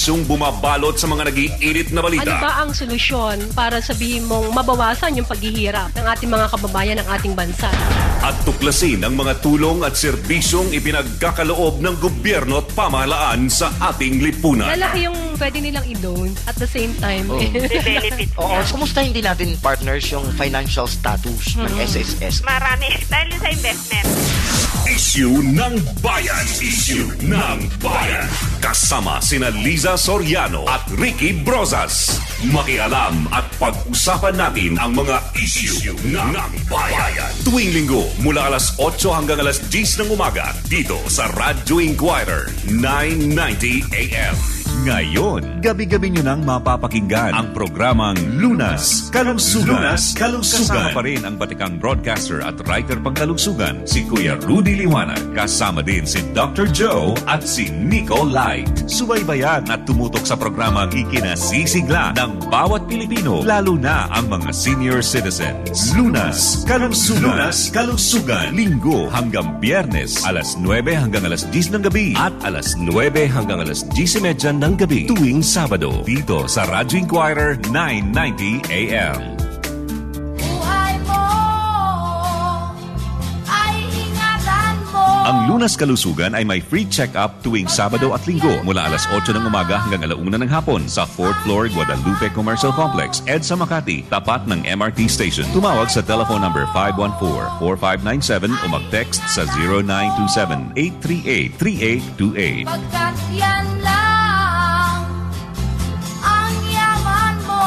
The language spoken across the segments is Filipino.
Sung bumabalot sa mga nag-iinit na balita. Ano ba ang solusyon para sabihin mong mabawasan yung paghihirap ng ating mga kababayan ng ating bansa? At tuklasin ang mga tulong at serbisyong ipinagkakaloob ng gobyerno at pamahalaan sa ating lipunan. Lalaki yung pwede nilang i-loan at the same time. Benefit. Oo, kumustahin din natin, partners, yung financial status ng SSS? Marami. Dahil sa investment. Issue ng Bayan. Issue ng Bayan. Kasama sina Liza Soriano at Ricky Brozas. Makialam at pag-usapan natin ang mga issue ng Bayan. Tuwing linggo mula alas 8 hanggang alas 10 ng umaga dito sa Radyo Inquirer 990 AM. Ngayon, gabi-gabi nyo nang mapapakinggan ang programang Lunas Kalungsugan. Lunas Kalungsugan. Kasama pa rin ang batikang broadcaster at writer pang kalungsugan, si Kuya Rudy Liwanag. Kasama din si Dr. Joe at si Nico Light. Subaybayan at tumutok sa programang ikinasisigla ng bawat Pilipino, lalo na ang mga senior citizens. Lunas Kalungsugan. Lunas Kalungsugan. Linggo hanggang Biyernes, alas 9 hanggang alas 10 ng gabi at alas 9 hanggang alas 10:30 ng gabi tuwing Sabado dito sa Radyo Inquirer 990 AM. Buhay mo ay ingatan mo. Ang Lunas Kalusugan ay may free check-up tuwing Sabado at Linggo mula alas 8 ng umaga hanggang 1 ng hapon sa 4th floor Guadalupe Commercial Complex, EDSA Makati, tapat ng MRT Station. Tumawag sa telephone number 514-4597 o mag-text sa 0927-838-3828. Pagkat yan lang ang yaman mo.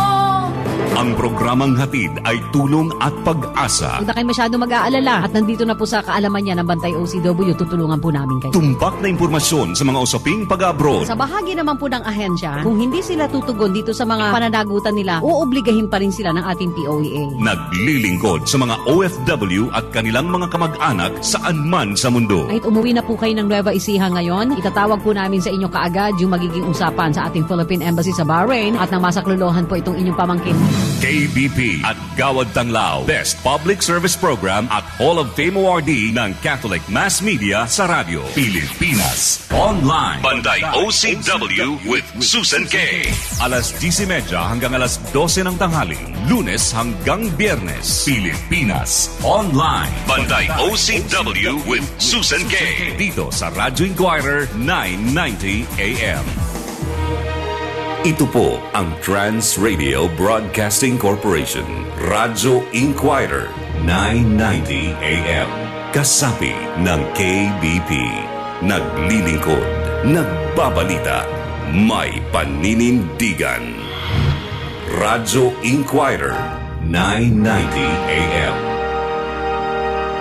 Ang programang hatid ay tulong at pag-asa. Huwag na kayo masyado mag-aalala at nandito na po sa kaalaman niya ng Bantay OCW, tutulungan po namin kayo. Tumpak na impormasyon sa mga usaping pag-abroad. Sa bahagi naman po ng ahensya, kung hindi sila tutugon dito sa mga pananagutan nila, uobligahin pa rin sila ng ating POEA. Naglilingkod sa mga OFW at kanilang mga kamag-anak saan man sa mundo. Kahit umuwi na po kayo ng Nueva Ecija ngayon, itatawag po namin sa inyo kaagad yung magiging usapan sa ating Philippine Embassy sa Bahrain at nang masaklolohan po itong inyong pamangkin. KBP at Gawad Tanglao, Best Public Service Program at Hall of Fame awardee ng Catholic Mass Media sa radyo. Pilipinas Online. Bantay OCW with Susan K. Alas 10:30 hanggang alas 12 ng tanghali. Lunes hanggang Biyernes. Pilipinas Online. Bantay OCW with Susan K. Dito sa Radyo Inquirer 990 AM. Ito po ang Trans Radio Broadcasting Corporation, Radyo Inquirer 990 AM. Kasapi ng KBP. Naglilingkod, nagbabalita, may paninindigan. Radyo Inquirer 990 AM.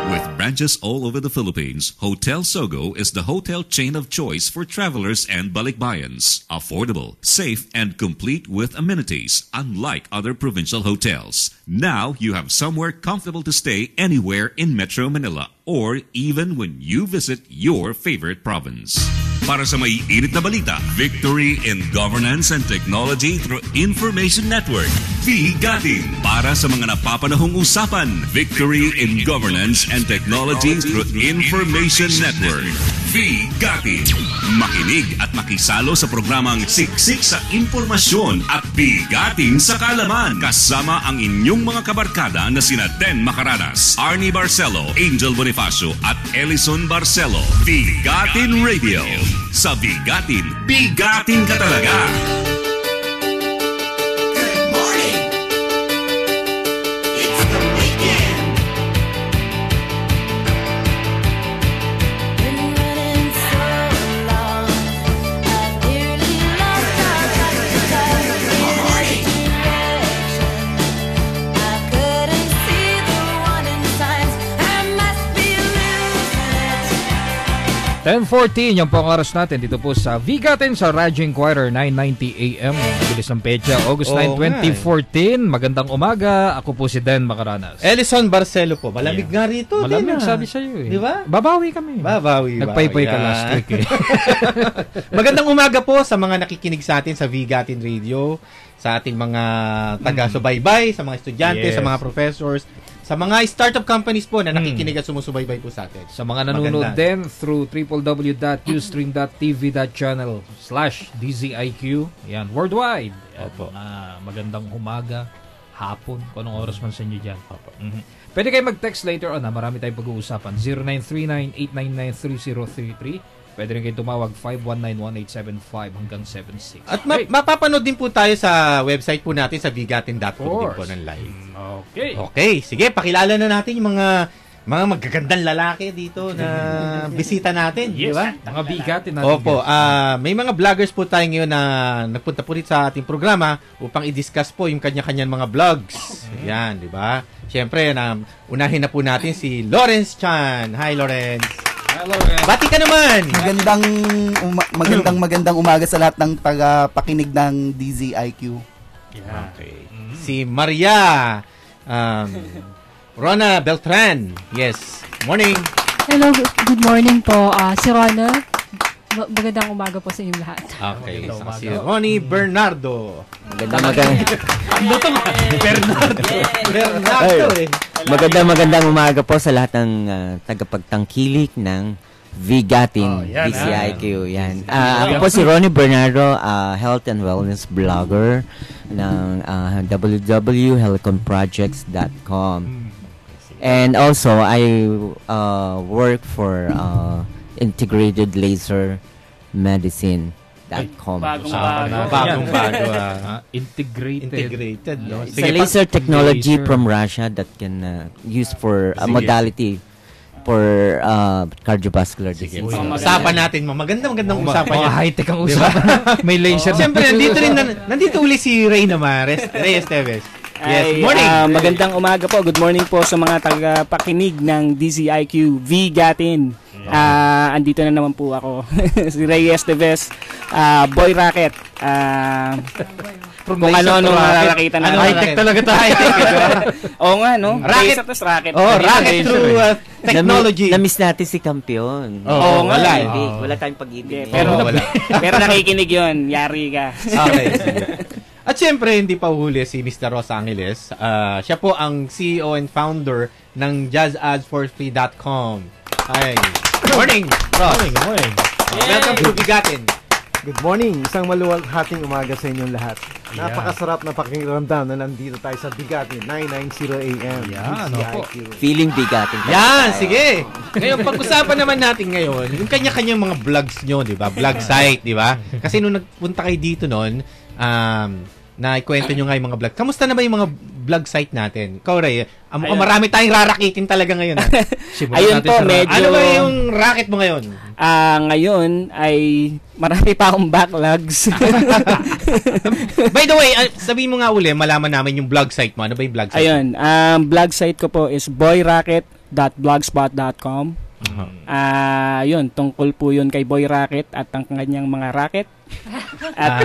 With branches all over the Philippines, Hotel Sogo is the hotel chain of choice for travelers and balikbayans. Affordable, safe, and complete with amenities, unlike other provincial hotels. Now you have somewhere comfortable to stay anywhere in Metro Manila or even when you visit your favorite province. Para sa may init na balita, Victory in Governance and Technology through Information Network. Vigatin. Para sa mga napapanahong usapan, Victory in Governance and Technology through Information Network. Vigatin. Makinig at makisalo sa programang Siksik sa Impormasyon at Bigatin sa Kaalaman. Kasama ang inyong mga kabarkada na sina Den Macaranas, Arnie Barcelo, Angel Bonifacio at Ellison Barcelo. Bigatin Radio. Sa Bigatin, bigatin ka talaga! Good morning. It's the weekend. Been running so long, I nearly lost track of time. Good morning. I couldn't see the warning signs. I must be losing it. 10:14 yung pong oras natin dito po sa Vigatin sa Radyo Inquirer 990 AM. Bilis ng petsa, August 9, 2014. Magandang umaga. Ako po si Den Macaranas. Ellison Barcelo po. Malamig nga rito. Malamig, sabi sa'yo eh. Di ba? Babawi kami. Nagpaypay ka last week eh. Magandang umaga po sa mga nakikinig sa atin sa Vigatin Radio, sa ating mga taga-subaybay, sa mga estudyante, Yes. sa mga professors, Sa mga startup companies po na nakikinig at sumusubaybay po sa atin. Sa mga nanonood Maganda. din through www.ustream.tv.channel/DZIQ. Yan, worldwide. Yan, magandang umaga, hapon, kung anong oras man sa inyo dyan. Pwede kayo mag-text later on. Marami tayong pag-uusapan. 0939-899-3033. Pwede rin kayo tumawag 519-1875 hanggang 76. At mapapanood din po tayo sa website po natin sa bigatin.com din po ng live. Okay. Okay, sige, pakilala na natin yung mga magagandang lalaki dito na bisita natin, di ba? Mga bigatin natin. Opo, may mga vloggers po tayo ngayon na nagpunta po rin sa ating programa upang i-discuss po yung kanya-kanyang mga vlogs. Yan, di ba? Siyempre, unahin na po natin si Lawrence Chan. Hi, Lawrence. Hello, Bati ka naman. Magandang umaga sa lahat ng tagapakinig ng DZIQ. Okay. Si Maria Rona Beltran. Yes. Morning. Hello, good morning po. Si Rona. Magandang umaga po sa inyong lahat. Okay. Si Ronnie Bernardo. Magandang umaga po sa lahat ng tagapagtangkilik ng Vigatin DCIQ. Yan. Ako po si Ronnie Bernardo, health and wellness blogger ng www.heliconprojects.com. And also, I work for Integrated Laser Medicine.com. Bagong-bago. Integrated. No? It's a laser technology from Russia that can use for a modality for cardiovascular disease. Usapan natin mo. Magandang usapan yan. High-tech ang usapan. May laser. Siyempre, nandito uli si Ray naman. Ray Esteves. Yes, morning. Magandang umaga po. Good morning po sa mga tagapakinig ng DZIQ Vigatin. Andito na naman po ako. Si Ray Esteves, Boy Rocket. Kung ano nakakita na. High-tech talaga tayo. Oo nga, no? Rocket. Rocket. Rocket through technology. Na-miss natin si Kampiyon. Oo nga. Wala tayong pag-ibig. Pero nakikinig yun. Yari ka. Okay. At syempre, hindi pa uhuli si Mr. Ross Angeles. Siya po ang CEO and founder ng jazzadsforfree.com. Hi. Morning, Ross. Morning. Welcome to Bigatin. Good morning. Isang maluwalhating umaga sa inyong lahat. Napakasarap na pakiramdam na nandito tayo sa Bigatin, 990 AM. Feeling Bigatin. Yan, sige. Ngayon, pag-usapan naman natin ngayon, yung kanya-kanyang mga vlogs nyo, di ba? Vlog site, di ba? Kasi nung nagpunta kayo dito noon, na ikwento nyo nga yung mga vlog. Kamusta na ba yung mga vlog site natin? Ikaw, Ray, marami tayong rarakitin talaga ngayon. Ayun po, medyo... Ano ba yung racket mo ngayon? Ngayon ay marami pa akong backlogs. By the way, sabihin mo nga uli, malaman namin yung vlog site mo. Ano ba yung vlog site? Ayun, vlog site ko po is boyrocket.blogspot.com. Yun, tungkol po yun kay Boy Rocket at ang kanyang mga racket. At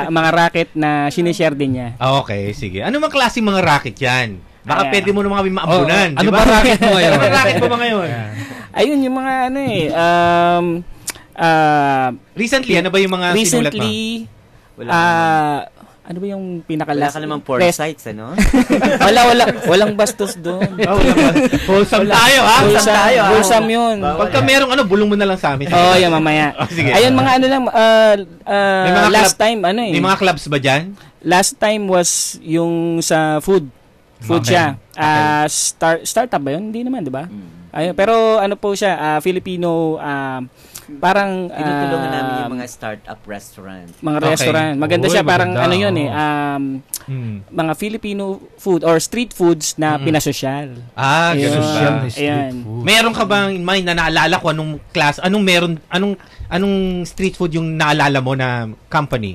mga racket na sinishare din niya. Okay, sige. Ano mga klaseng mga racket yan? Baka pwede mo naman kami maambunan. Ano ba racket mo ngayon? Ano racket mo ba ngayon? Ayun, yung mga recently, ano ba yung mga sinulat mo? Recently, ano ba yung Wala ka namang porn sites, ano? Walang bastos doon. Wholesome tayo, ha? Wholesome yun. Pagka merong bulong mo na lang sa amin. Yan, mamaya. Sige. Ayun, mga ano lang, last time, May mga clubs ba dyan? Last time was yung sa food. Food siya. Startup ba yun? Hindi naman, di ba? Ayun, pero ano po siya, Filipino, parang tinutulungan namin yung mga startup restaurant. Mga restaurant. Maganda siya, parang ano yun mga Filipino food or street foods na pinasosyal. Ganun ba? Ayan. Meron ka bang in mind na naalala ko anong street food yung naalala mo na company?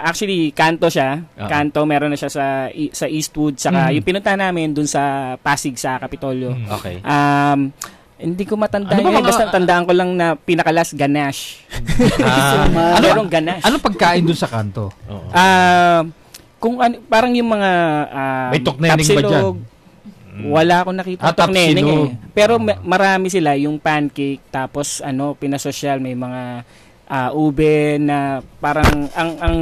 Actually, Kanto siya. Kanto, meron na siya sa Eastwood. Saka yung pinunta namin dun sa Pasig sa Kapitolyo. Okay. Hindi ko matandaan yun. Basta tandaan ko lang na pinakalas ganache. Merong ganache. Ano pagkain dun sa Kanto? Kung parang yung mga may tokneneng ba dyan? Wala akong nakita tokneneng eh. Pero marami sila. Yung pancake, tapos pinasosyal, may mga ube na parang ang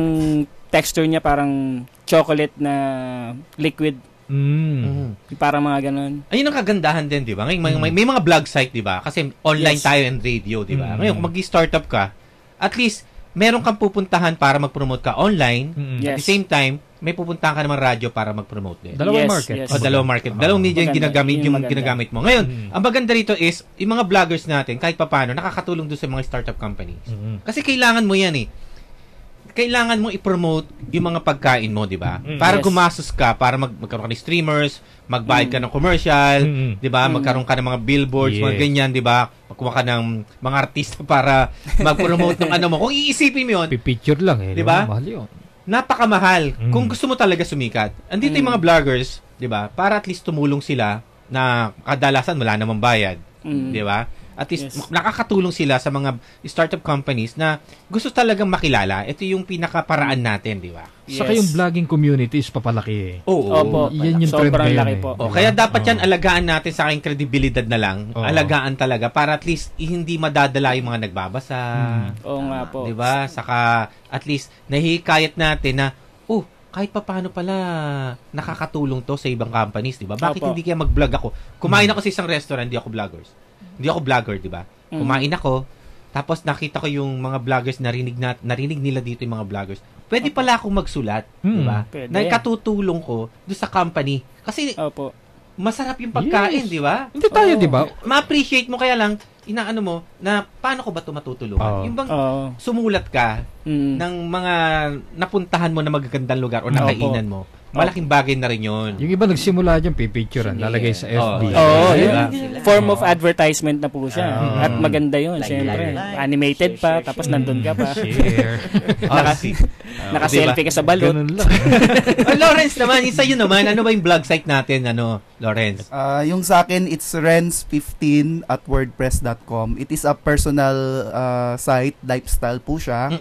texture niya parang chocolate na liquid Para mga ganun. Ayun ang kagandahan din, di ba? Ngayon, may mga blog site, di ba? Kasi online tayo and radio, di ba? Ngayon, kung mag-startup ka, at least, meron kang pupuntahan para mag-promote ka online. At the same time, may pupuntahan ka naman radyo para mag-promote din. Dalawang market. Dalawang market. Dalawang media yung ginagamit mo. Ngayon, ang maganda rito is, yung mga vloggers natin, kahit papaano, nakakatulong doon sa mga startup companies. Kasi kailangan mo yan eh. Kailangan mo i-promote yung mga pagkain mo, di ba? Para gumastos ka, para magkaroon ka ng streamers, magbayad ka ng commercial, di ba? Magkaroon ka ng mga billboards, mga ganyan, di ba? Magkuha ka ng mga artista para mag-promote ng ano mo. Kung iisipin mo yun, pipicture lang eh. Di ba? Mahal yun. Napakamahal. Kung gusto mo talaga sumikat. Andito yung mga vloggers, di ba? Para at least tumulong sila na kadalasan wala namang bayad. Di ba? At least nakakatulong sila sa mga startup companies na gusto talagang makilala. Ito yung pinakaparaan natin, di ba? Saka yung vlogging community is papalaki eh. Oo. Yan yung trend ngayon eh. Kaya dapat yan alagaan natin sa aking kredibilidad na lang. Alagaan talaga para at least hindi madadala yung mga nagbabasa. Oo nga po. Di ba? Saka at least nahihikayat natin na kahit pa paano pala nakakatulong to sa ibang companies, di ba? Bakit hindi kaya mag-vlog ako? Kumain ako sa isang restaurant, hindi ako vlogger, di ba? Kumain ako, tapos nakita ko yung mga vloggers, narinig nila dito yung mga vloggers. Pwede pala akong magsulat, di ba? Na katutulong ko doon sa company. Kasi masarap yung pagkain, di ba? Hindi tayo, di ba? Ma-appreciate mo, kaya lang, inaano mo, na paano ko ba ito matutulungan? Yung bang sumulat ka ng mga napuntahan mo na magagandang lugar o nakainan mo, malaking bagay na rin yun. Yung iba nagsimula dyan, pipicturean, lalagay sa FB. Form of advertisement na po siya. At maganda yun, syempre. Animated pa, tapos nandun ka pa. Naka-selfie ka sa balot. Lawrence naman, isa yun naman. Ano ba yung blog site natin, Lawrence? Yung sa akin, it's Renz15 at wordpress.com. It is a personal site, lifestyle po siya.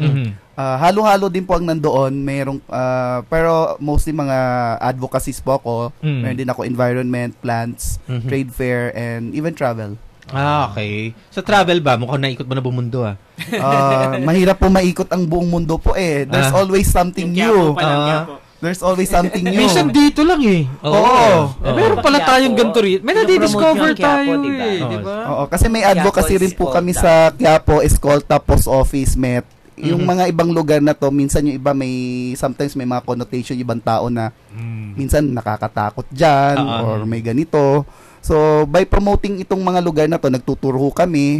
Halo-halo din po ang nandoon. Merong, pero mostly mga advocacies po ako. Meron din ako environment, plants, trade fair, and even travel. Okay. Sa travel ba? Mukhang naikot mo na buong mundo mahirap po maikot ang buong mundo po eh. There's always something new. There's always something new. Minsan dito lang eh. Oo. Meron pala tayong ganito rin. May nadi-discover tayo eh. Diba? Oo. Kasi may advocacy rin po kami sa Quiapo, Escolta, Post Office, Met. Yung mga ibang lugar na to, minsan yung iba sometimes may mga connotation ibang tao na minsan nakakatakot dyan or may ganito. So, by promoting itong mga lugar na to, nagtuturo kami,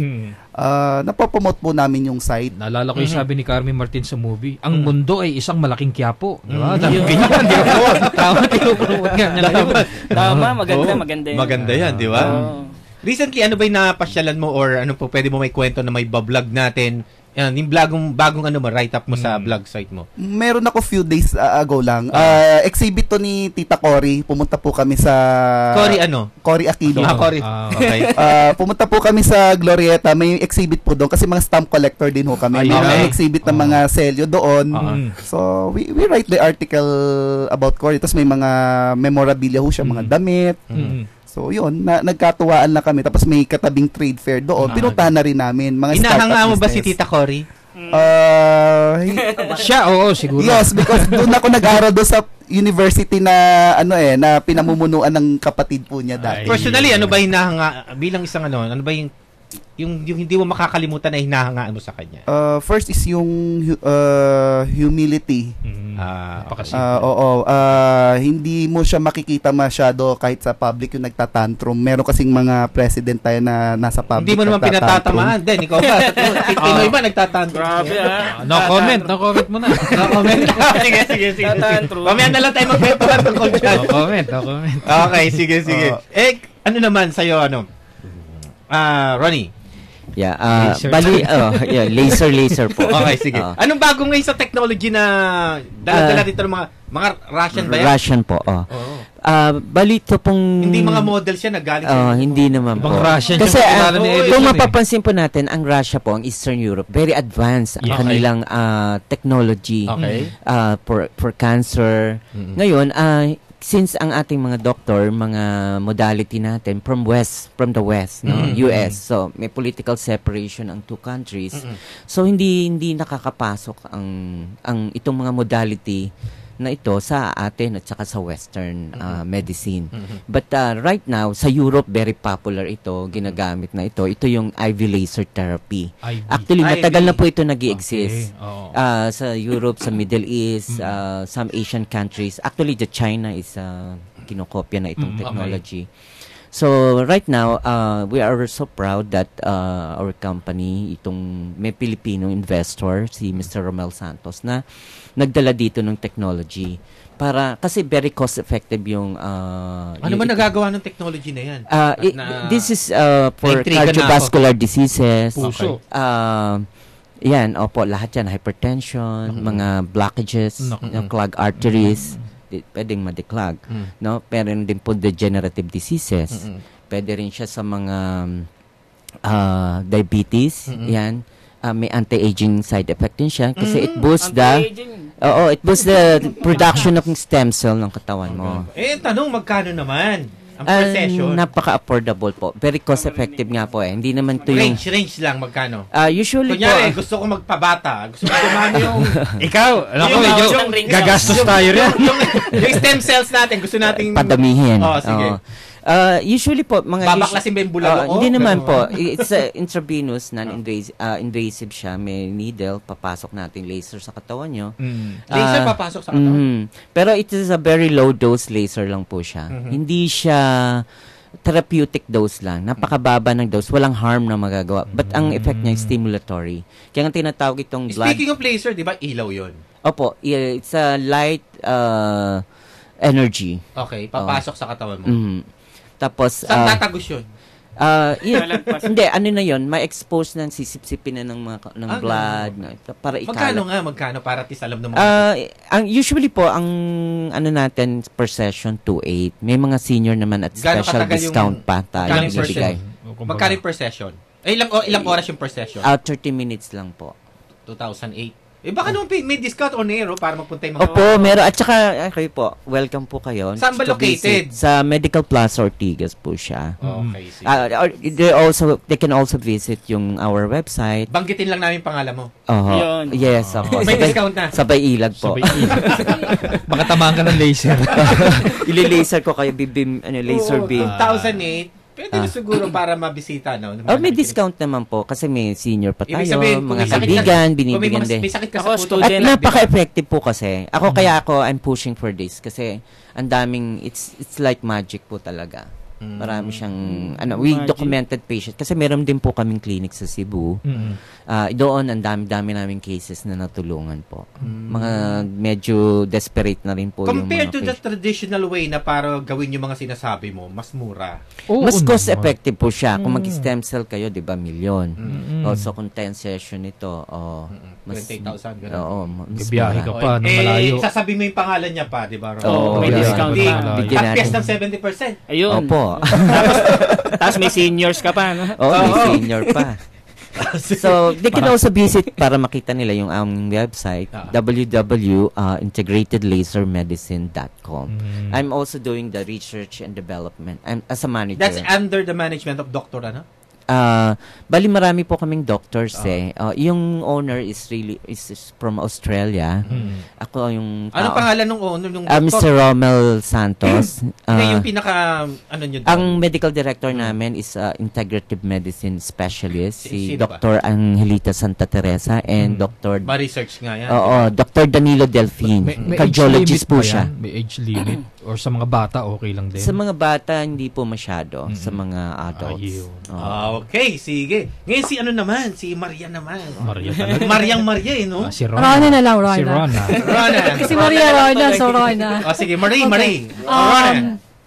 napopromote po namin yung site. Naalala ko yung sabi ni Carmen Martin sa movie, ang mundo ay isang malaking Quiapo. Diba? Ganyan, di ba? Tama, tinupromote nga niya. Tama, maganda yan. Maganda yan, di ba? Recently, ano ba yung napasyalan mo or ano po, pwede mo may kwento na may bablog natin? Yan, yung bagong write-up mo sa blog site mo. Meron ako few days ago lang. Exhibit to ni Tita Cory. Pumunta po kami sa... Cory ano? Cory Aquino. Cory. Okay. Pumunta po kami sa Glorieta. May exhibit po doon kasi mga stamp collector din ho kami. May exhibit ng mga selyo doon. So, we write the article about Cory. Tapos may mga memorabilia ho siya, mga damit. So, yun, nagkatuwaan na kami. Tapos may katabing trade fair doon. Pinuntahan na rin namin. Mga inahanga mo ba si Tita Cory? Siya, oo, siguro. Yes, because doon ako nag-aral doon sa university na, na pinamumunuan ng kapatid po niya dati. Personally, ano ba hinahanga, bilang isang ano ba yung hindi mo makakalimutan na hinahangaan mo sa kanya? First is yung humility. Hindi mo siya makikita masyado kahit sa public yung nagtatantrum. Meron kasing mga president tayo na nasa public. Hindi mo naman pinatatamaan din. Ikaw ba? Pinoy ba nagtatantrum? Grabe No comment mo na. No comment. Sige. Mamaya na lang tayo magkwentuhan tungkol dyan. No comment. Okay, sige. Ano naman sa'yo, Ronnie? Yeah, laser po. Okay, sige. Anong bago ngayon sa technology na dala-dala dito ng mga Russian ba yan? Russian po, bali ito pong... Hindi mga model siya na galing sa... hindi naman po. Russian kasi kung mapapansin po natin, ang Russia po, ang Eastern Europe, very advanced ang kanilang technology for cancer. Ngayon, since ang ating mga doktor, mga modality natin from the West, US, so may political separation ang two countries. So hindi nakakapasok ang itong mga modality na ito sa atin at saka sa Western medicine. But right now, sa Europe, very popular ito, ginagamit na ito. Ito yung IV laser therapy. Actually, matagal na po ito nag-i-exist. Sa Europe, sa Middle East, some Asian countries. Actually, the China is kinokopya na itong technology. So, right now, we are so proud that our company, may Pilipino investor, si Mr. Romel Santos, na nagdala dito ng technology. Kasi very cost-effective yung... ano man nagagawa ng technology na yan? This is for cardiovascular diseases. Puso. Yan, lahat yan. Hypertension, mga blockages, clogged arteries. Pwedeng ma-declog, no? Pero din po degenerative diseases. Pwede rin siya sa mga diabetes, yan. May anti-aging side effect din siya kasi it boosts the production of stem cell ng katawan mo. Tanong, magkano naman ang per session? Napaka-affordable po. Very cost-effective nga po eh. Hindi naman to yung... Range lang, magkano? Usually kunyari, po... gusto ko magpabata. Gusto ko dumami yung... Ikaw, medyo gagastos tayo rin. Yung stem cells natin, gusto nating... Padamihin. Sige. Usually po, mga... Babaklasin ba yung bulago? Hindi naman po. It's intravenous, non-invasive siya. May needle, papasok natin laser sa katawan nyo. Laser papasok sa katawan? Pero it is a very low dose laser lang po siya. Hindi siya therapeutic dose lang. Napakababa ng dose. Walang harm na magagawa. But ang effect niya is stimulatory. Kaya nga tinatawag itong blood... Speaking of laser, di ba ilaw yun? Opo. It's a light energy. Okay. Papasok sa katawan mo. Tapos... Saan tatagos yun? Hindi, ano na yun? May expose ng sisip-sipin na ng blood. Para Magkano? Para tis alam ng mga... usually po, ang natin per session, 2.8. May mga senior naman at special discount pa tayo binibigay. Magkano per session? Ilang oras yung per session? 30 minutes lang po. 2008. Baka naman may discount on air para magpunta yung mga... Opo, meron. At saka, kayo po, welcome po kayo. Saan ba located? Sa Medical Plaza Ortigas po siya. Okay, sige. They can also visit yung our website. Banggitin lang namin pangalan mo. Yes, ako. May discount na. Sabay ilag po. Baka tamaan ka ng laser. Ili-laser ko kayo, laser beam. 2008. Pwede na siguro para mabisita, no? May discount naman po kasi may senior pa tayo, sabihin, mga kaibigan, binibigyan din. May sakit ka sa puso. At napaka-effective po kasi. Ako, I'm pushing for this kasi ang daming, it's like magic po talaga. Marami siyang, we documented patient. Kasi meron din po kaming clinic sa Cebu. Doon, ang dami-dami naming cases na natulungan po. Mga medyo desperate na rin po yung mga compared to the traditional way na para gawin yung mga sinasabi mo, mas mura. Mas cost-effective po siya. Kung mag-stem cell kayo, di ba, milyon. Also, kung 10 session ito, mas... 28,000, gano'n. Oo. Bibiyahe ka pa ng malayo. Sasabi mo yung pangalan niya pa, di ba? May discount pa. At ng 70%. Ayun. Opo. Tapos may seniors ka pa, no? May senior pa. So, they can also visit para makita nila yung aming website, www.integratedlasermedicine.com. I'm also doing the research and development. I'm as a manager. That's under the management of Dr. ano? Bali marami po kaming doctors yung owner is from Australia. Ako yung Anong pangalan ng owner ng Mr. Romel Santos. Yung pinaka nyo doon? Ang medical director namin is integrative medicine specialist si Dr. Angelita Santa Teresa and Dr. Ma-research nga yan. Dr. Danilo Delfin. Cardiologist po siya. May age limit or sa mga bata okay lang din? Sa mga bata hindi po masyado, sa mga adults. Okay, sige. Ngayon si naman, si Maria naman. Maria talaga. Maria no? Si Rona. Rona na lang, Rona. Si Rona. Si Maria Rona, so Rona. Sige, Marie.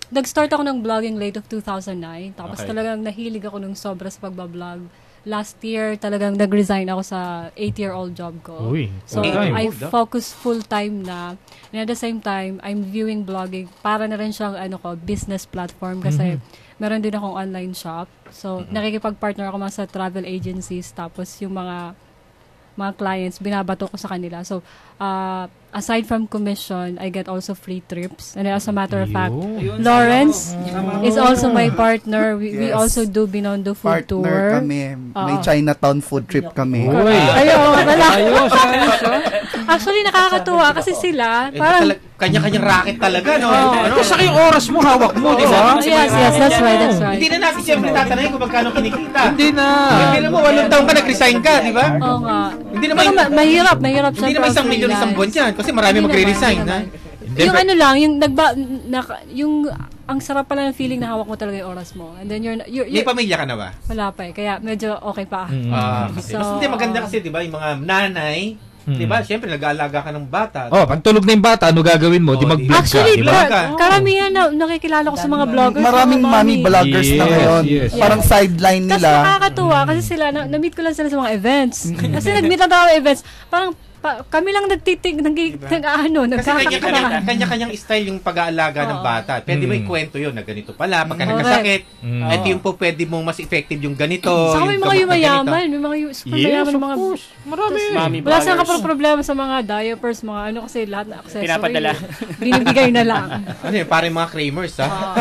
Nag-start ako ng vlogging late of 2009. Tapos talagang nahilig ako nung sobra sa pagbablog. Last year, talagang nag-resign ako sa 8-year-old job ko. So, I focus full-time na. And at the same time, I'm viewing vlogging para na rin siyang business platform kasi meron din akong online shop. So, nakikipag-partner ako sa travel agencies tapos yung mga mga clients, binabato ko sa kanila. So, aside from commission, I get also free trips. And as a matter of fact, Lawrence is also my partner. We also do Binondo food tour. Partner kami. May Chinatown food trip kami. Actually, nakakatuwa kasi sila, parang kanya-kanyang racket talaga, no? Kasi yung oras mo, hawak mo, di ba? Yes, that's right. Hindi na natin siyempre tatanungin kung magkano kinikita. Hindi na. Hindi mo, 8 taon ka nag-resign ka, di ba? Oo nga. Hindi naman, mahirap siya. Hindi naman 1 million isang buwan yan, kasi marami magre-resign, ha? Yung ano lang, yung ang sarap pala ng feeling na hawak mo talaga yung oras mo. And then may pamilya ka na ba? Wala pa eh, kaya medyo okay pa. Kasi hindi maganda kasi, di ba, yung mga nanay, di ba, syempre nag-aalaga ka ng bata. Pag tulog na yung bata, ano gagawin mo? Di mag-vlog ka, actually, di ba? karamihan na nakikilala ko sa mga vloggers. Maraming mommy vloggers na ngayon. Parang sideline nila. Tapos nakakatuwa kasi sila, na-meet ko lang sila sa mga events. Kasi nag-meet lang tayo events. Parang kami lang nagkakatahan. Kanya-kanyang style yung pag-aalaga ng bata. Pwede mo ikwento yun na ganito pala. Pagka nagkasakit, ito yung po pwede mong mas effective yung ganito. Saka may mga yumayaman. May mga super mayaman. Mga Marami. Wala saan ka pa problema sa mga diapers, mga ano kasi lahat na accessory. Pinapadala. Binibigay na lang. Ano yun? Parang mga Kramers, ha?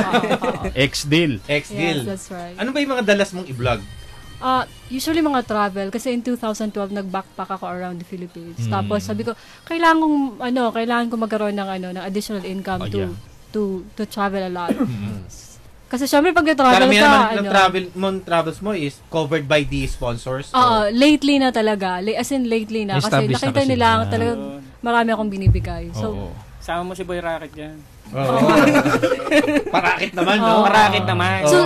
Ex-deal. Yes, that's right. Ano ba yung mga dalas mong i-vlog? Usually mga travel kasi in 2012 nag-backpack ako around the Philippines. Tapos sabi ko, kailangan ko magkaroon ng ng additional income to travel a lot. Kasi syempre pag travel ka, travels mo is covered by the sponsors. Lately na talaga. Lately na kasi nakita nila talagang marami akong binibigay. So sama mo si Boy Rocket diyan. Parakit naman, no? Parakit naman. So,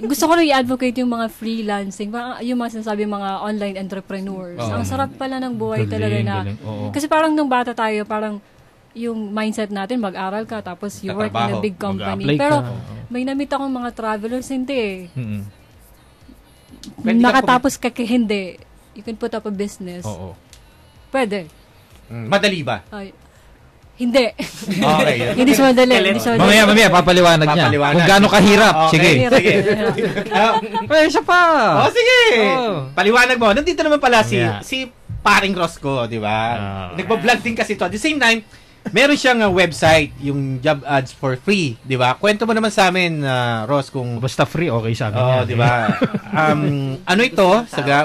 gusto ko rin i-advocate yung mga freelancing, yung mga sinasabi mga online entrepreneurs. Ang sarap pala ng buhay talaga na. Kasi parang nung bata tayo, parang yung mindset natin, mag-aral ka, tapos you work in a big company. Pero may na-meet akong mga travelers, hindi nakatapos ka hindi. You can put up a business. Pwede. Madali ba? Hindi. Okay. Hindi siya madali. Mamaya, papaliwanag niya. Kung gaano kahirap. Sige. Isa pa. Sige. Paliwanag mo. Nandito naman pala si Paring Rosco, di ba? Nagpa-vlog din kasi to. At the same time, meron siyang website, yung job ads for free, di ba? Kwento mo naman sa amin, Ros, kung... Basta free, okay sa amin. Di ba? Ano ito?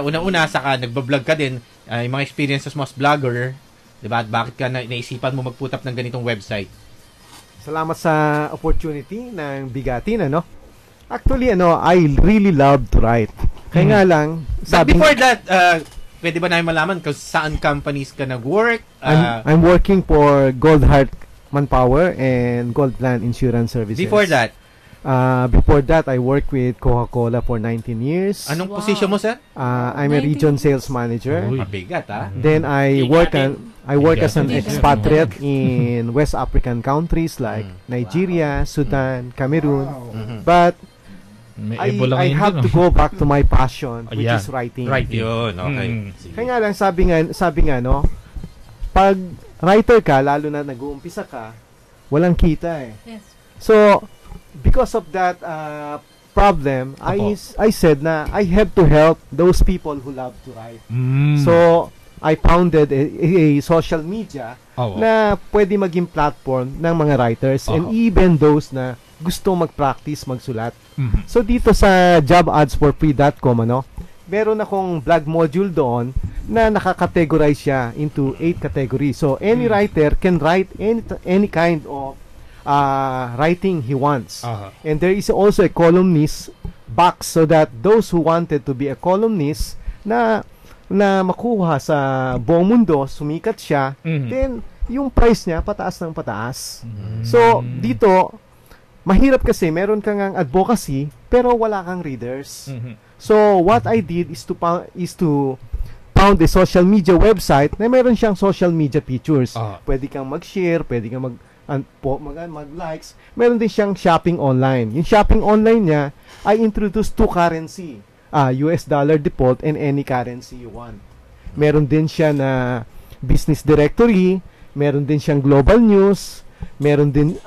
Una-una, saka nagpa-vlog ka din, yung mga experiences mo as vlogger, diba? At bakit ka naisipan mo mag-put up ng ganitong website? Salamat sa opportunity ng bigatin, Actually, I really love to write. Kaya nga lang, before that, pwede ba namin malaman kung saan companies ka nag-work? I'm working for Goldheart Manpower and Goldplan Insurance Services. Before that? Before that, I worked with Coca-Cola for 19 years. Anong position mo, sir? I'm a region sales manager. Mabigat, ha? Then I work as an expatriate in West African countries like Nigeria, Sudan, Cameroon. But I have to go back to my passion, which is writing. Yun, okay. Kaya nga lang, sabi nga, pag writer ka, lalo na nag-uumpisa ka, walang kita eh. Yes. So, because of that problem, I said na I have to help those people who love to write. So, I founded a social media na pwede maging platform ng mga writers and even those na gusto mag-practice magsulat. So, dito sa jobadsforfree.com, meron akong blog module doon na nakakategorize siya into 8 categories. So, any writer can write any kind of writing he wants. And there is also a columnist box so that those who wanted to be a columnist na makuha sa buong mundo, sumikat siya, then yung price niya pataas ng pataas. So, dito, mahirap kasi meron kang advocacy pero wala kang readers. So, what I did is to found a social media website na meron siyang social media features. Pwede kang mag-share, pwede kang mag-likes. Meron din siyang shopping online. Yung shopping online niya, I introduced 2 currency. US dollar default and any currency you want. Meron din siya na business directory, meron din siyang global news, meron din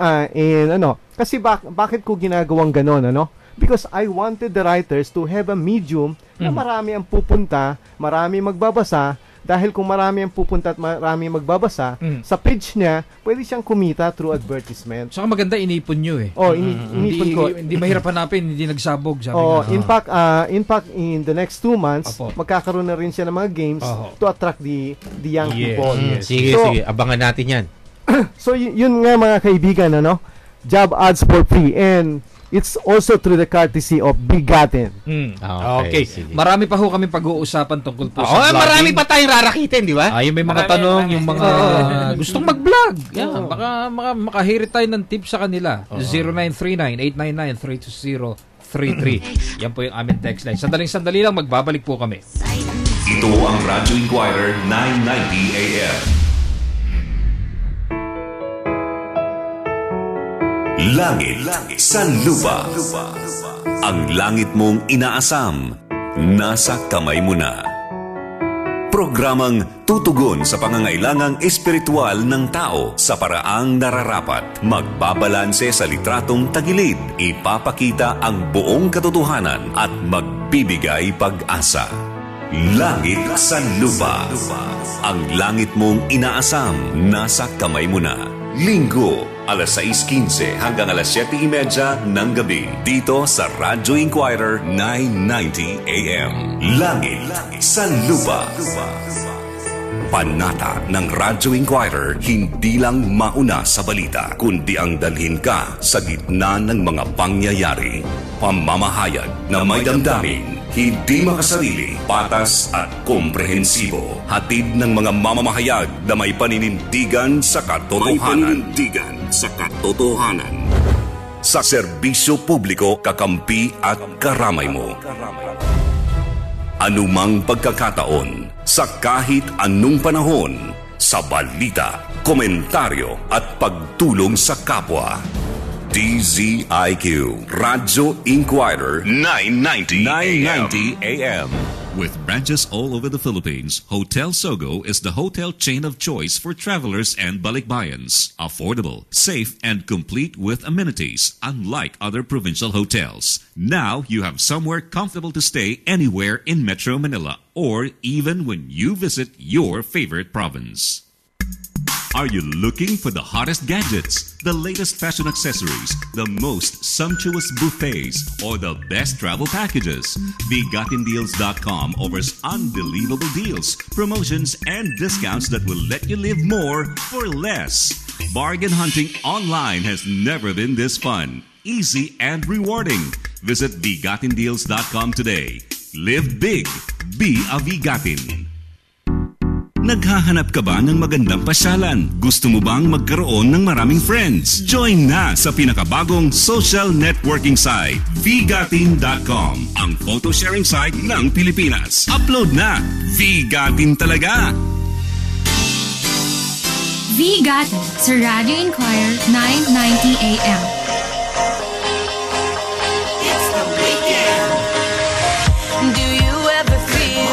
kasi bakit ko ginagawang ganon, Because I wanted the writers to have a medium na marami ang pupunta, marami magbabasa, dahil kung marami ang pupunta at marami magbabasa, sa page niya, pwede siyang kumita through advertisement. Saka maganda inipon nyo eh. Oh, inipon ko. Hindi mahirap hanapin, hindi nagsabog. Sabi Oh, nga. in fact, in the next 2 months, magkakaroon na rin siya ng mga games to attract the young people. Sige, sige. Abangan natin yan. So, yun nga mga kaibigan, ano? Job ads for free. And it's also through the courtesy of Bigatin. Okay. Marami pa ho kami pag-uusapan tungkol po sa vlogging. Marami pa tayong rarakitin, di ba? Yung may mga tanong, yung mga gustong mag-vlog. Yan, baka makahirit tayo ng tips sa kanila. 0939-899-32033. Yan po yung aming text line. Sandali lang, magbabalik po kami. Ito ang Radyo Inquirer 990 AM. Langit sa lupa. Ang langit mong inaasam, nasa kamay mo na. Programang tutugon sa pangangailangang espiritual ng tao sa paraang nararapat. Magbabalanse sa litratong tagilid, ipapakita ang buong katotohanan at magbibigay pag-asa. Langit sa lupa. Ang langit mong inaasam, nasa kamay mo na. Linggo, alas 6:15 hanggang alas 7:30 ng gabi. Dito sa Radyo Inquirer 990 AM. Langit sa lupa. Panata ng Radyo Inquirer, hindi lang mauna sa balita, kundi ang dalhin ka sa gitna ng mga pangyayari. Pamamahayag na may damdamin, hindi makasarili, patas at komprehensibo. Hatid ng mga mamamahayag na may paninindigan sa katotohanan. Sa serbisyo publiko, kakampi at karamay mo. Anumang pagkakataon, sa kahit anong panahon, sa balita, komentaryo at pagtulong sa kapwa. DZIQ, Radyo Inquirer 990 AM. With branches all over the Philippines, Hotel Sogo is the hotel chain of choice for travelers and balikbayans. Affordable, safe, and complete with amenities, unlike other provincial hotels. Now you have somewhere comfortable to stay anywhere in Metro Manila, or even when you visit your favorite province. Are you looking for the hottest gadgets, the latest fashion accessories, the most sumptuous buffets, or the best travel packages? Bigatindeals.com offers unbelievable deals, promotions, and discounts that will let you live more for less. Bargain hunting online has never been this fun, easy, and rewarding. Visit Bigatindeals.com today. Live big. Be a Bigatin. Naghahanap ka ba ng magandang pasyalan? Gusto mo bang magkaroon ng maraming friends? Join na sa pinakabagong social networking site, Bigatin.com, ang photo sharing site ng Pilipinas. Upload na! Bigatin talaga! Bigatin sa Radio Inquirer 990 AM. It's the weekend. Do you ever feel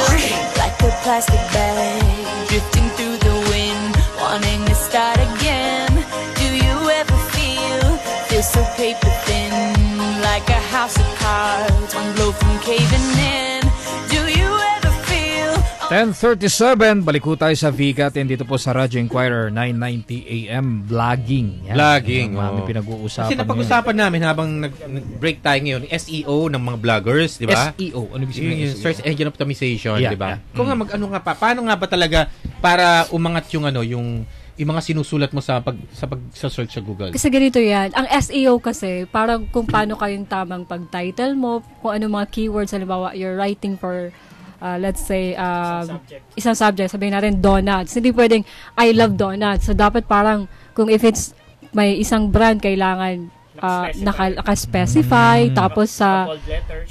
like a plastic bag drifting through the wind, wanting to start again? Do you ever feel so paper thin, like a house of cards, one blow from caving in? Do you ever feel 10:37, balik ko tayo sa Bigatin dito po sa Radyo Inquirer 990 AM. Vlogging. Vlogging. Marami pinag-uusapan. Kasi napag-usapan namin habang nag-break tayo ngayon, SEO ng mga vloggers, di ba? SEO? Ano ibig sabihin? Yung search engine optimization, di ba? Yeah. Kung nga paano nga ba talaga para umangat yung yung mga sinusulat mo sa search sa Google? Kasi ganito yan. Ang SEO kasi, parang kung paano kayong tamang pag-title mo, kung ano mga keywords, halimbawa, you're writing for let's say, isang subject, sabihin natin, donuts. Hindi pwedeng, I love donuts. So, dapat parang, kung if it's, may isang brand, kailangan, naka-specify, tapos sa,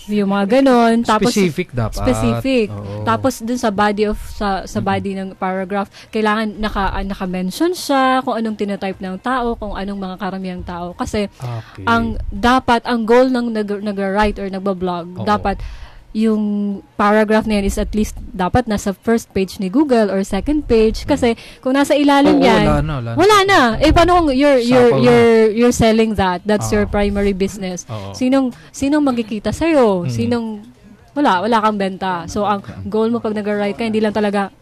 yung mga ganon, tapos, specific dapat. Specific. Tapos, dun sa body of, sa body ng paragraph, kailangan naka-mention siya, kung anong tinatype ng tao, kung anong mga karamihang tao. Kasi, ang goal ng nag-write or nagbablog, dapat, yung paragraph na yan is at least dapat nasa first page ni Google or second page kasi kung nasa ilalim yan wala na. Paano kung you're selling that's your primary business? Sinong magkikita sa'yo? wala kang benta. So, ang goal mo pag nag-write ka, hindi lang talaga,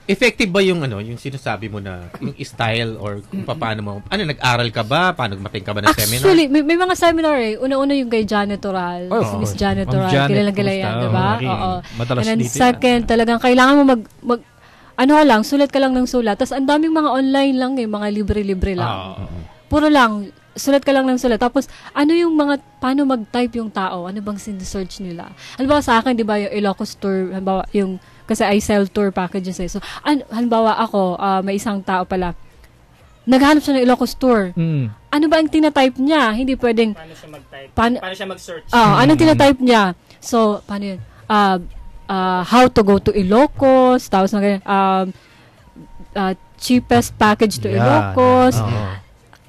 Effective ba yung yung sinasabi mo na, yung style or kung paano mo, nag-aral ka ba? Paano mating ka ba ng seminar? Actually, may mga seminar Una-una yung kay Janet Oral. Si Miss Janet Oral. Kilalang-kilala yan, diba? Oo. Madalas And then dito second, talagang kailangan mo sulat ka lang ng sulat. Tapos ang daming mga online lang mga libre-libre lang. Puro lang, sulat ka lang ng sulat. Tapos, paano mag-type yung tao? Ano bang sin-search nila? Halimbawa sa akin, di ba, yung Ilocos Tour, halimbawa, kasi I sell tour packages So, halimbawa ako, may isang tao pala, naghahanap siya ng Ilocos Tour. Ano ba ang tinatype niya? Hindi pwedeng... Paano siya mag-type? Paano siya mag-search? Anong tinatype niya? So, paano yun? How to go to Ilocos, tapos cheapest package to Ilocos.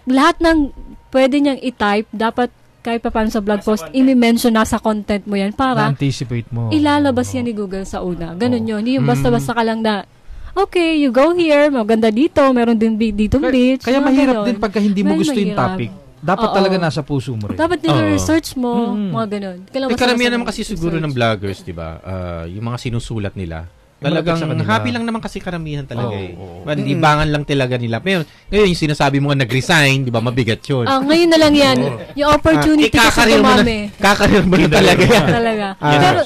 Lahat ng pwede niyang i-type, dapat kahit pa paano sa blog post, i-mention nasa content mo yan para na-anticipate mo. Ilalabas yan ni Google sa una. Ganun yun. Hindi yung basta-basta ka lang na, okay, you go here, maganda dito, meron din dito beach. Kaya mahirap din pagka hindi mo gusto yung topic. Dapat talaga nasa puso mo rin. Dapat nire-research mo, mga ganun. Karamihan naman kasi siguro ng vloggers, di ba? Yung mga sinusulat nila, talagang happy lang naman kasi karamihan talaga Libangan lang talaga nila. Pero ngayon yung sinasabi mo nag-resign, di ba? Mabigat yun. Ngayon na lang yan. Yung opportunity kasi dumami. Kakarir mo na talaga yan. Talaga. Pero,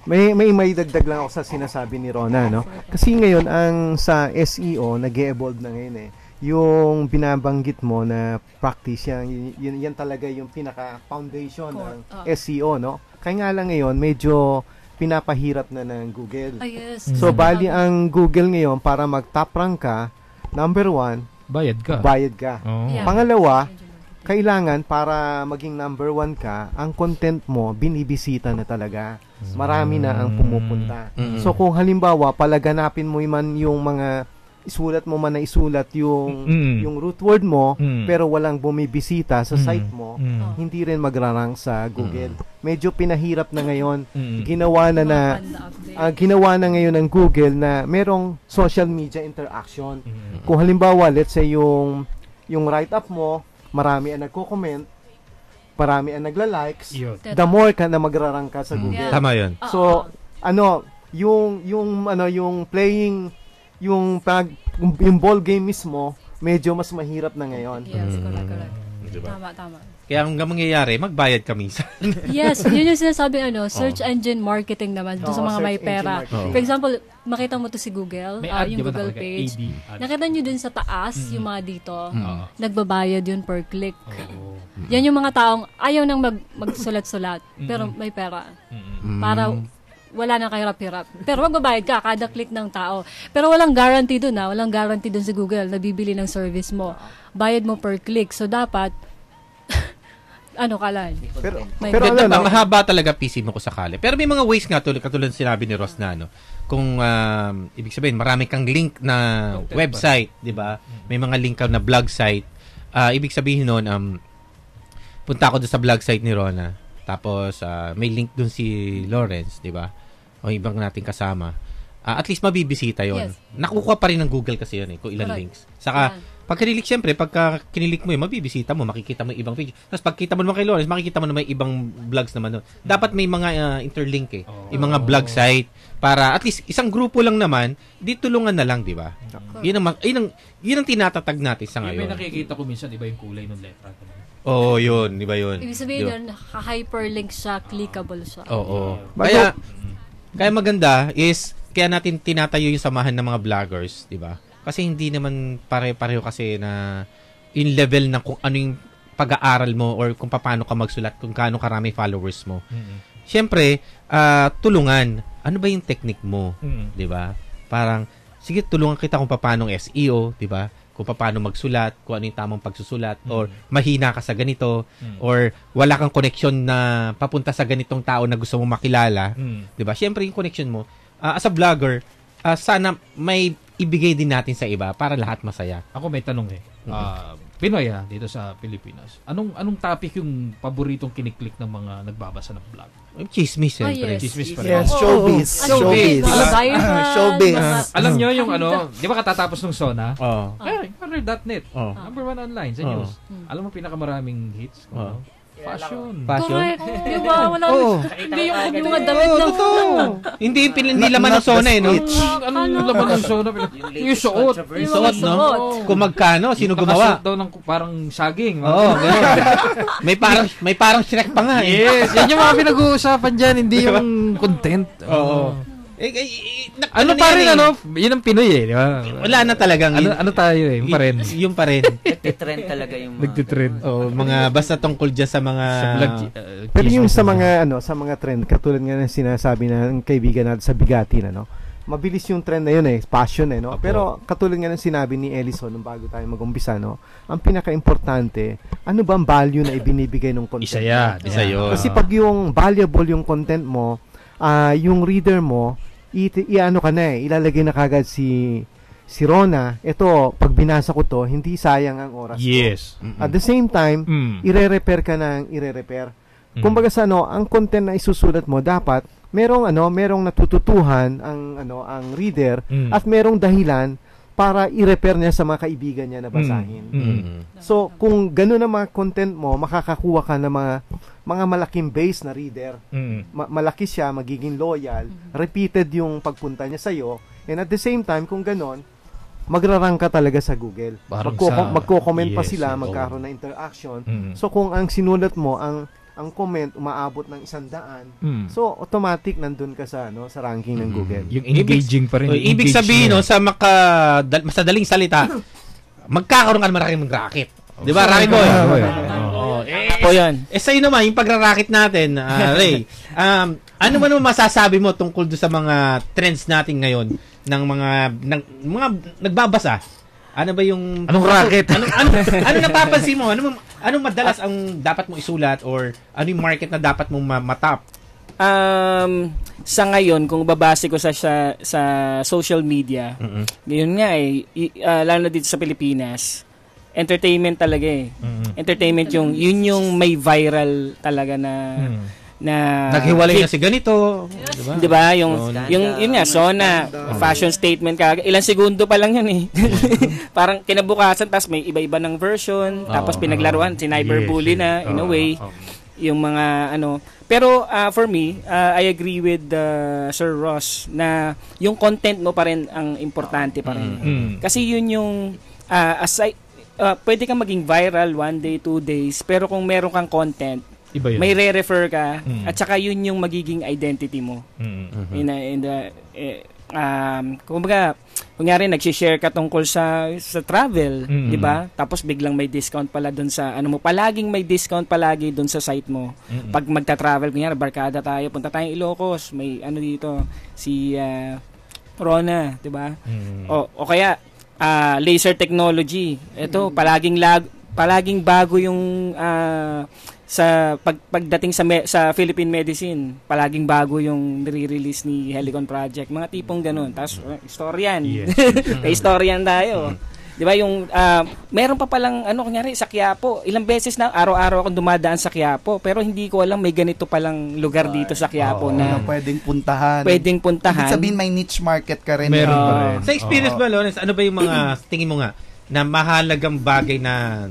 may dagdag lang ako sa sinasabi ni Rona, no? Kasi ngayon, sa SEO, nag-evolve na ngayon yung binabanggit mo na practice, yan talaga yung pinaka-foundation ng SEO, no? Kaya nga lang ngayon, medyo pinapahirap na ng Google. Yes. So, bali ang Google ngayon, para mag-top rank ka, number 1, bayad ka. Yeah. Pangalawa, kailangan para maging number 1 ka, ang content mo, binibisita na talaga. Marami na ang pumupunta. So, kung halimbawa, palaganapin mo man yung mga isulat yung root word mo, pero walang bumibisita sa site mo, hindi rin magrarang sa Google. Medyo pinahirap na ngayon. Ginawa na ngayon ng Google na merong social media interaction. Kung halimbawa, let's say yung write-up mo, marami ang nagko-comment, marami ang nagla-likes, the more ka na magrarang ka sa Google. Tama yun. So, yung playing yung ball game mismo, medyo mas mahirap na ngayon. Yes, correct. Diba? Tama. Kaya ang mangyayari, magbayad ka minsan. Yes, yun yung sinasabi, search engine marketing naman doon sa mga may pera. For example, makita mo to si Google, yung Google page. Nakita nyo dun sa taas, yung mga dito, nagbabayad yun per click. Yan yung mga taong ayaw nang magsulat-sulat, pero may pera. Para wala nang kahirap-hirap. Pero magbabayad ka kada click ng tao. Pero walang guarantee doon walang guarantee doon sa Google na bibili ng service mo. Bayad mo per click. So dapat ka lang. Pero mahaba talaga PC mo ko sakali. Pero may mga ways nga katulad sinabi ni Ross na kung ibig sabihin marami kang link na website, 'di ba? May mga link ka na blog site. Ibig sabihin noon punta ako doon sa blog site ni Rona. Tapos may link doon si Lawrence, 'di ba? O ibang nating kasama. At least mabibisita 'yon. Yes. Nakukuha pa rin ng Google kasi 'yon kung ilang links. Saka pag kinilik, siyempre, pagka kinilik mo mabibisita mo, makikita mo yung ibang page. Tapos pagkita mo naman kay Lawrence, makikita mo naman yung ibang vlogs naman doon. Dapat may mga interlink yung mga vlog site para at least isang grupo lang naman, di tulungan na lang, 'di ba? Yun ang tinatatag natin sa ngayon. May nakikita ko minsan iba yung kulay ng letra. Oo, yun. Di ba yun? Ibig sabihin yun, hyperlink siya, clickable siya. Oo. Kaya maganda is, kaya natin tinatayo yung samahan ng mga vloggers, di ba? Kasi hindi naman pare-pareho kasi na yung level ng kung ano yung pag-aaral mo or kung paano ka magsulat, kung kaano karami followers mo. Siyempre, tulungan. Ano ba yung technique mo? Di ba? Parang, sige, tulungan kita kung paano SEO, di ba? Kung paano magsulat, kung ano yung tamang pagsusulat, or mahina ka sa ganito, or wala kang connection na papunta sa ganitong tao na gusto mong makilala, 'di ba? Syempre yung connection mo as a vlogger, sana may ibigay din natin sa iba para lahat masaya. Ako may tanong Pinoy dito sa Pilipinas. Anong topic yung paboritong kiniklik ng mga nagbabasa ng vlog? Chismis, siyempre. Chismis pa rin. Yes, showbiz. Showbiz. Alam nyo yung di ba katatapos ng Sona? Career.net. Number 1 online sa news. Alam mo pinakamaraming hits? Fashion. Correct. Di ba? Wala. Hindi yung mga damit ng... Hindi laman ng Sona no? Ano laman ng Sona? Yung suot. Yung suot, no? Kung magkano, sino gumawa? Nakasuot daw ng parang saging. Oo, gano'n. May parang Shrek pa nga. Yes, yan yung mga pinag-uusapan dyan, hindi yung content. Oo. Ano pa rin, yun ang Pinoy di ba? Wala na talagang. Ano tayo yung pa rin. Yung pa rin. Nagtitrend talaga yung mga. Nagtitrend. Mga basta tungkol dyan sa mga... Pero yung sa mga trend, katulad nga ng sinasabi ng kaibigan natin sa Bigatin, mabilis yung trend na yun passion no? Pero katulad nga ng sinabi ni Ellison nung bago tayo mag-umpisa, ang pinaka-importante, ano ba ang value na ibinibigay ng content? Isa yun. Kasi pag yung valuable yung content mo, yung reader mo, ilalagay na kagad si Rona, ito, pag binasa ko to, hindi sayang ang oras ko. At the same time, ire-repair ka ng ire-repair. Kumbaga sa ang content na isusulat mo, dapat merong natututuhan ang reader at merong dahilan para i-repair niya sa mga kaibigan niya na basahin. So, kung gano'n ang mga content mo, makakakuha ka ng mga malaking base na reader. Malaki siya, magiging loyal, repeated yung pagpunta niya sa'yo, and at the same time, kung gano'n, magrarang ka talaga sa Google. Magko-comment pa sila, magkaroon ng interaction. So, kung ang sinulat mo, ang comment umaabot ng 100, so automatic nandun ka sa ranking ng Google. Yung engaging pa rin. Ibig sabihin sa masadaling salita, magkakaroon ka ng maraming racket. Di ba, Racket Boy? Po yan. Sa'yo naman, yung pagrarakit natin, Ray, ano man masasabi mo tungkol doon sa mga trends natin ngayon ng mga nagbabasa? Ano ba yung... Anong racket? Ano napapansin mo? Anong madalas ang dapat mo isulat or ano yung market na dapat mong matap? Sa ngayon, kung babase ko sa social media, yun nga lalo na dito sa Pilipinas, entertainment talaga Entertainment yun yung may viral talaga na naghiwalay na si ganito, di ba? Yung yun nga, Sona, fashion statement ka, ilang segundo pa lang yun parang kinabukasan, tapos may iba-iba ng version, tapos pinaglaruan, cyberbully na in a way, yung mga pero for me, I agree with Sir Ross na yung content mo pa rin ang importante pa rin. Kasi yun yung aside, pwede kang maging viral 1 day, 2 days, pero kung meron kang content, may re-refer ka at saka yun yung magiging identity mo. Kumbaga, kunyari nagsi-share ka tungkol sa travel, di ba? Tapos biglang may discount pala doon sa palaging may discount palagi doon sa site mo. Pag magta-travel, kunyari barkada tayo, punta tayong Ilocos, may dito si Rona, di ba? O kaya laser technology. Ito palaging bago yung sa pagdating sa Philippine medicine, palaging bago yung nire-release ni Helicon Project. Mga tipong ganun. Tapos, historian. Kay historian tayo. Di ba yung, meron pa palang, kunyari, sa Quiapo. Ilang beses na, araw-araw akong dumadaan sa Quiapo. Pero hindi ko alam, may ganito palang lugar dito sa Quiapo na pwedeng puntahan. Ibig sabihin, may niche market ka rin. Meron pa rin. Sa experience mo, Lawrence, ano ba yung mga, tingin mo nga, na mahalagang bagay na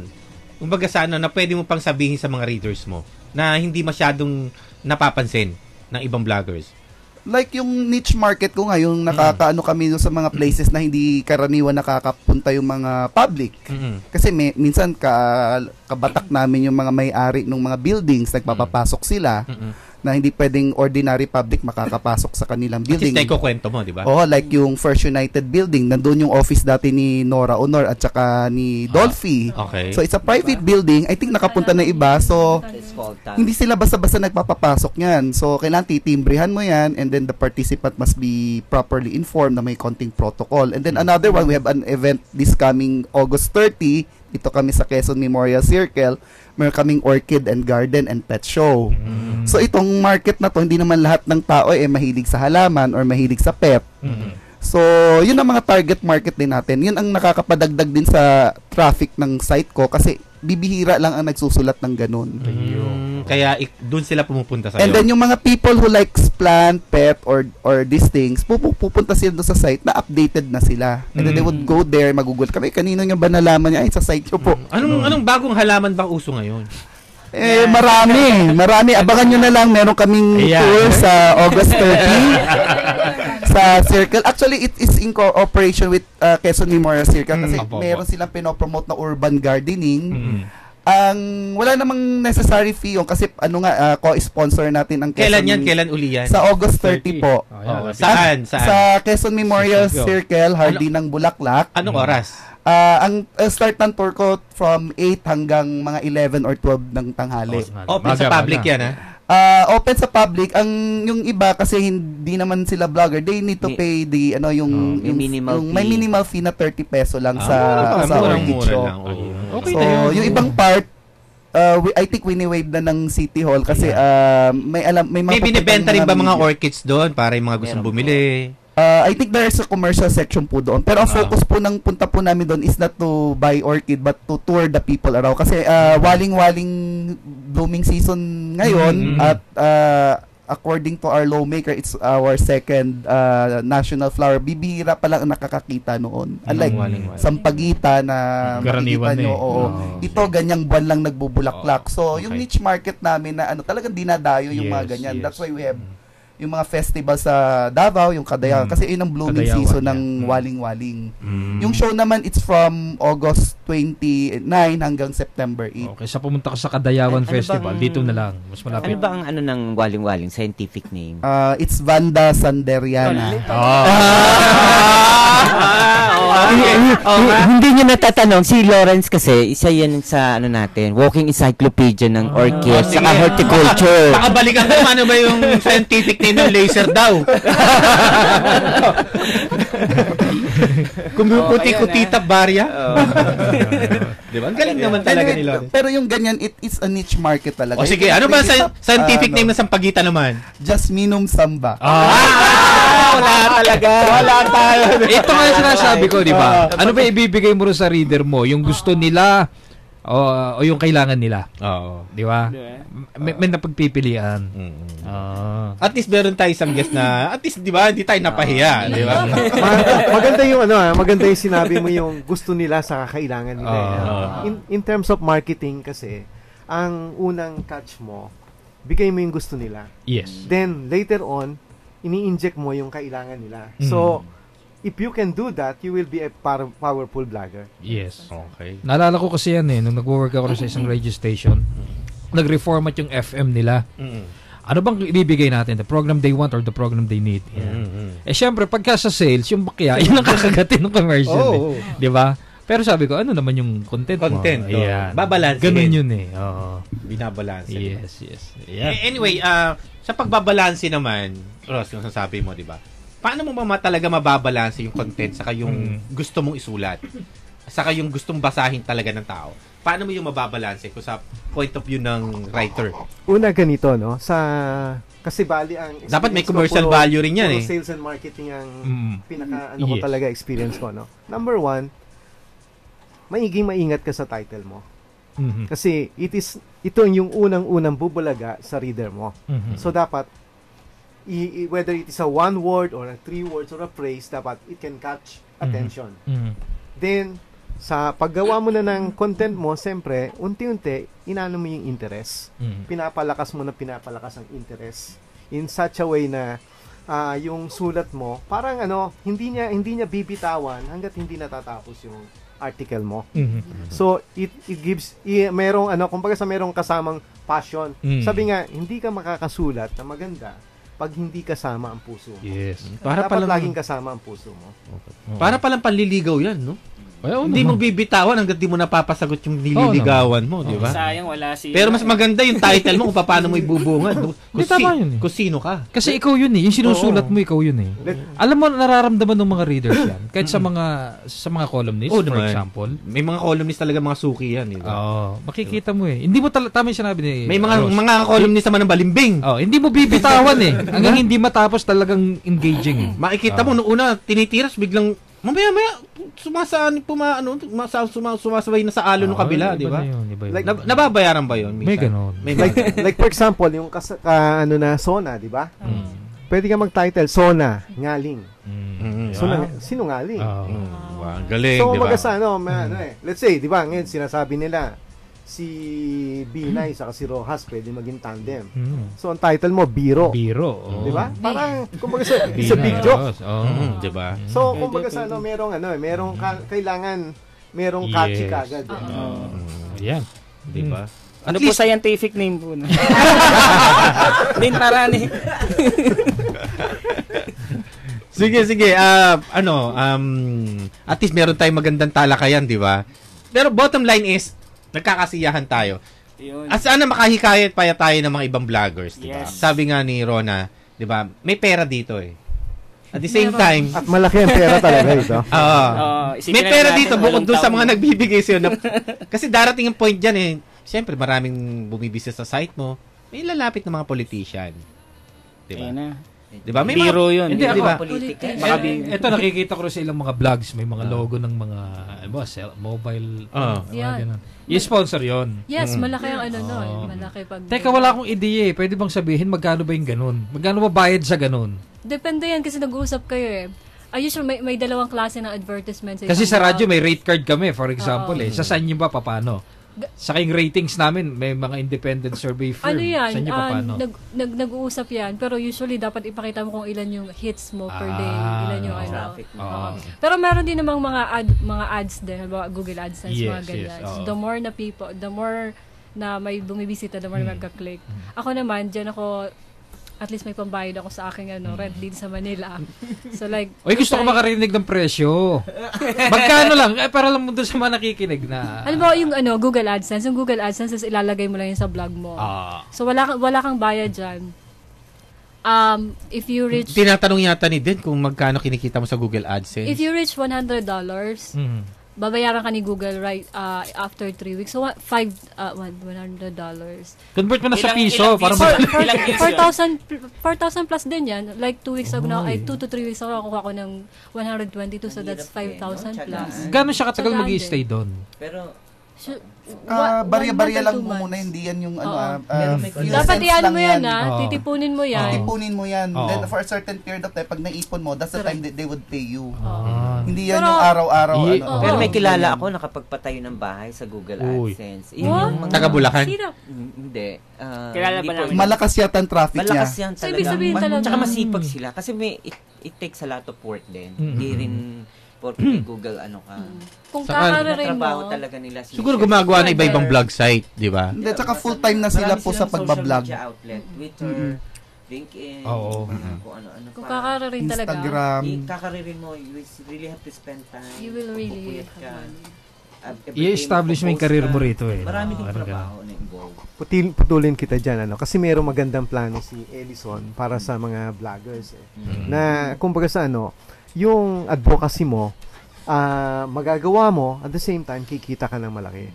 kumbaga na pwede mo pang sabihin sa mga readers mo na hindi masyadong napapansin ng ibang vloggers? Like yung niche market ko ngayon, nakakaano kami sa mga places na hindi karaniwan nakakapunta yung mga public. Kasi minsan kabatak namin yung mga may-ari ng mga buildings, nagpapapasok sila na hindi pwedeng ordinary public makakapasok sa kanilang building. At least kwento mo, di ba? Like yung First United Building, nandun yung office dati ni Nora Honor at saka ni Dolphy. Okay. So it's a private building. I think nakapunta na iba. So hindi sila basta-basta nagpapapasok niyan. So kailangan titimbrehan mo yan, and then the participant must be properly informed na may konting protocol. And then another one, we have an event this coming August 30. Ito kami sa Quezon Memorial Circle. Meron kaming orchid and garden and pet show. So itong market na to, hindi naman lahat ng tao mahilig sa halaman or mahilig sa pet. So yun ang mga target market din natin. Yun ang nakakapadagdag din sa traffic ng site ko kasi bibihira lang ang nagsusulat ng ganun. Kaya doon sila pumupunta sa And then yung mga people who likes plant, pet, or these things, pupunta sila doon sa site na updated na sila. And then they would go there, magugol kami, kanino nyo ba nalaman niya? Ay, sa site nyo po. Anong bagong halaman ba uso ngayon? Marami. Abangan nyo na lang. Meron kaming tour sa August 30 sa Circle. Actually, it is in cooperation with Quezon Memorial Circle kasi meron silang pinopromote na urban gardening. Wala namang necessary fee yun kasi co-sponsor natin ang Quezon. Kailan yan? Kailan uli yan? Sa August 30 po. Saan? Sa Quezon Memorial Circle, Hardy ng Bulaklak. Anong oras? Ang start ng tour ko from 8 hanggang mga 11 or 12 ng tanghali. Open sa public yan, ha? Open sa public. Yung iba kasi hindi naman sila vlogger, they need to pay the yung may minimal fee na 30 peso lang sa orchid show. So yung ibang part I think wini-wave na ng City Hall kasi may binibenta rin ba mga orchids doon para yung mga gustong bumili? I think there is a commercial section po doon. Pero ang focus po ng punta po namin doon is not to buy orchid but to tour the people around. Kasi waling-waling blooming season ngayon at according to our lawmaker, it's our second national flower. Bibihira pa lang ang nakakakita noon. Unlike Sampaguita na makikita nyo. Ito, ganyang buwan lang nagbubulaklak. So, yung niche market namin na talagang dinadayo yung mga ganyan. That's why we have yung mga festival sa Davao, yung Kadayawan. Kasi yun ang blooming season ng waling-waling. Yung show naman, it's from August 29 hanggang September 8. Okay, sa pumunta ka sa Kadayawan Festival, dito na lang. Mas malapit. Ano ba ang ng waling-waling? Scientific name? It's Vanda Sanderiana. Hindi nyo natatanong, si Lawrence kasi, isa yan sa natin, walking encyclopedia ng orchids, saka horticulture. Baka balikan ko, ano ba yung scientific name ng laser daw? Kumuputi-kutita barya. Diba? Ang galing naman talaga ni Lawrence. Pero yung ganyan, it is a niche market talaga. O sige, ano ba scientific name ng Sampaguita naman? Jasminum samba. Wala talaga. Wala tayo. Ito nga yung sinasabi ko, di ba? Ano ba ibibigay mo rin sa reader mo? Yung gusto nila o yung kailangan nila? Oo. Di ba? May napagpipilian. At least meron tayo isang guest na, at least, di ba, hindi tayo napahiya. Di ba? Maganda yung sinabi mo yung gusto nila sa kailangan nila. In terms of marketing kasi, ang unang catch mo, bigay mo yung gusto nila. Yes. Then, later on, ini-inject mo yung kailangan nila. So, if you can do that, you will be a powerful vlogger. Yes. Okay. Naalala ko kasi yan nung nag-work ako sa isang radio station, nag-reformat yung FM nila. Ano bang ibibigay natin? The program they want or the program they need? Syempre, pagka sa sales, yung bakya, yun ang kakagatin ng commercial. Di ba? Pero sabi ko, ano naman yung content mo? Babalansin. Ganun yun Binabalansin. Yes. Anyway, sa pagbabalansin naman, Ross, yung sasabi mo, di ba? Paano mo talaga mababalanse yung content saka yung gusto mong isulat? Saka yung gustong basahin talaga ng tao? Paano mo yung mababalanse kung sa point of view ng writer? Una ganito, no? Kasi bali ang dapat may commercial value rin yan sales and marketing ang ko talaga experience ko, no? Number 1, maiging maingat ka sa title mo. Kasi ito yung unang-unang bubulaga sa reader mo. So dapat whether it is a one word or a 3 words or a phrase, dapat it can catch attention. Then sa paggawa mo na ng content mo, siyempre, unti-unti inano mo yung interest. Pinapalakas mo ang interest in such a way na yung sulat mo parang hindi niya bibitawan hangga't hindi natatapos yung article mo. So it gives merong kumbaga merong kasamang passion. Sabi nga, hindi ka makakasulat na maganda pag hindi kasama ang puso mo. Yes. Dapat laging kasama ang puso mo. Para palang panliligaw yan, no? Hindi mo bibitawan hanggang di mo napapasagot yung nililigawan mo, di ba? Sayang wala si... Pero mas maganda yung title mo kung paano mo ibubungad. Kung sino ka. Kasi ikaw yun yung sinusulat mo, ikaw yun Alam mo, nararamdaman ng mga readers yan. Kahit sa mga columnists, for example. May mga columnists talaga mga suki yan, di ba? Makikita mo Hindi mo tama yung sinabi ni may mga columnists naman ng balimbing. Hindi mo bibitawan hanggang hindi matapos talagang engaging. Makikita mo, noong una, tinitiras, biglang mamaya sumasabay na sa alo ng kabila, di ba? Nababayaran ba yun? May ganon. Like for example, yung Sona, di ba? Pwede ka mag-title Sona, Ngaling. Sona, sinungaling. Galing, so, di ba? let's say, di ba, ngayon sinasabi nila, si Binay saka si Rojas pwede maging tandem. So ang title mo Biro. Biro. Di ba? Parang kumbaga sa big joke. Di ba? So kumbaga sa merong kailangan merong catchy kagad. Yan. Di ba? Ano po scientific name po? Din Tarani. Sige. At least meron tayong magandang talakayan, di ba? Pero bottom line is, nagkakasiyahan tayo. At sana makahikayat pa tayo ng mga ibang vloggers, di ba? Sabi nga ni Rona, di ba? May pera dito eh. At the same time, at malaki ang pera talaga ito. May pera dito bukod doon sa mga nagbibigay sa'yo. Kasi darating ang point dyan eh. Siyempre, maraming bumibisa sa site mo. May lalapit ng mga politician. Diba? Diba? May biro yun. Hindi, diba? Ito nakikita ko rin sa ilang mga vlogs. May mga logo ng mga mobile. I-sponsor yun. Yes, malaki ang malaki pag... Teka, wala akong ideya eh. Pwede bang sabihin magkano ba yung ganun? Magkano ba bayad sa ganun? Depende yan kasi nag-uusap kayo eh. Usually may dalawang klase ng advertisements. Kasi sa radyo may rate card kami, for example eh. Sa saan nyo ba paano? Sa yung ratings namin, may mga independent survey firm. Ano yan? Saan nyo paano? Nag-uusap yan. Pero usually, dapat ipakita mo kung ilan yung hits mo per day. Ilan yung traffic mo. Pero meron din namang mga ads din. Halimbawa, Google AdSense, mga ganyan. The more na people, the more na may bumibisita, the more na magka-click. Ako naman, dyan ako, at least may pambayad ako sa aking rent din sa Manila. So like... Gusto ko makarinig ng presyo. Magkano lang? Para lang mo doon sa mga nakikinig na... Alam mo, yung Google AdSense, yung Google AdSense is ilalagay mo lang yun sa blog mo. So wala kang bayad dyan. If you reach... Tinatanong yata ni Den kung magkano kinikita mo sa Google AdSense. If you reach $100, babayaran ka ni Google after 3 weeks. So, $100. Convert mo na sa piso. 4,000 plus din yan. Like 2 weeks ago na, 2 to 3 weeks ago, nakuha ko ng 122. So, that's 5,000 plus. Gano'n siya katagal mag-i-stay doon? Pero, barya-barya lang mo muna, hindi yan yung dapat iyan mo yan titipunin mo yan. Then for a certain period of time, pag naipon mo, that's the time that they would pay you. Hindi yan yung araw-araw. Pero may kilala ako nakapagpatayo ng bahay sa Google AdSense. Taga Bulacan? Hindi. Kilala ba namin? Malakas yata ang traffic niya. Malakas yan talaga. So, ibig sabihin talaga. Tsaka masipag sila. Kasi it takes a lot of work din. Hindi rin porke Google kung kakararin mo trabaho talaga nila siguro gumagawa na iba-ibang blog site, di ba? Hindi, tsaka full time na sila po sa pagbablog. Outlet, Twitter, LinkedIn, kung ano-ano kung kakararin talaga Instagram. Kakararin mo, you really have to spend time. You will really have money. I-establish mo yung career mo rito eh. Marami din trabaho na involved. Putulin kita dyan, kasi mayroong magandang plano si Ellison para sa mga vloggers na kumbaga sa yung advocacy mo, magagawa mo, at the same time, kikita ka ng malaki.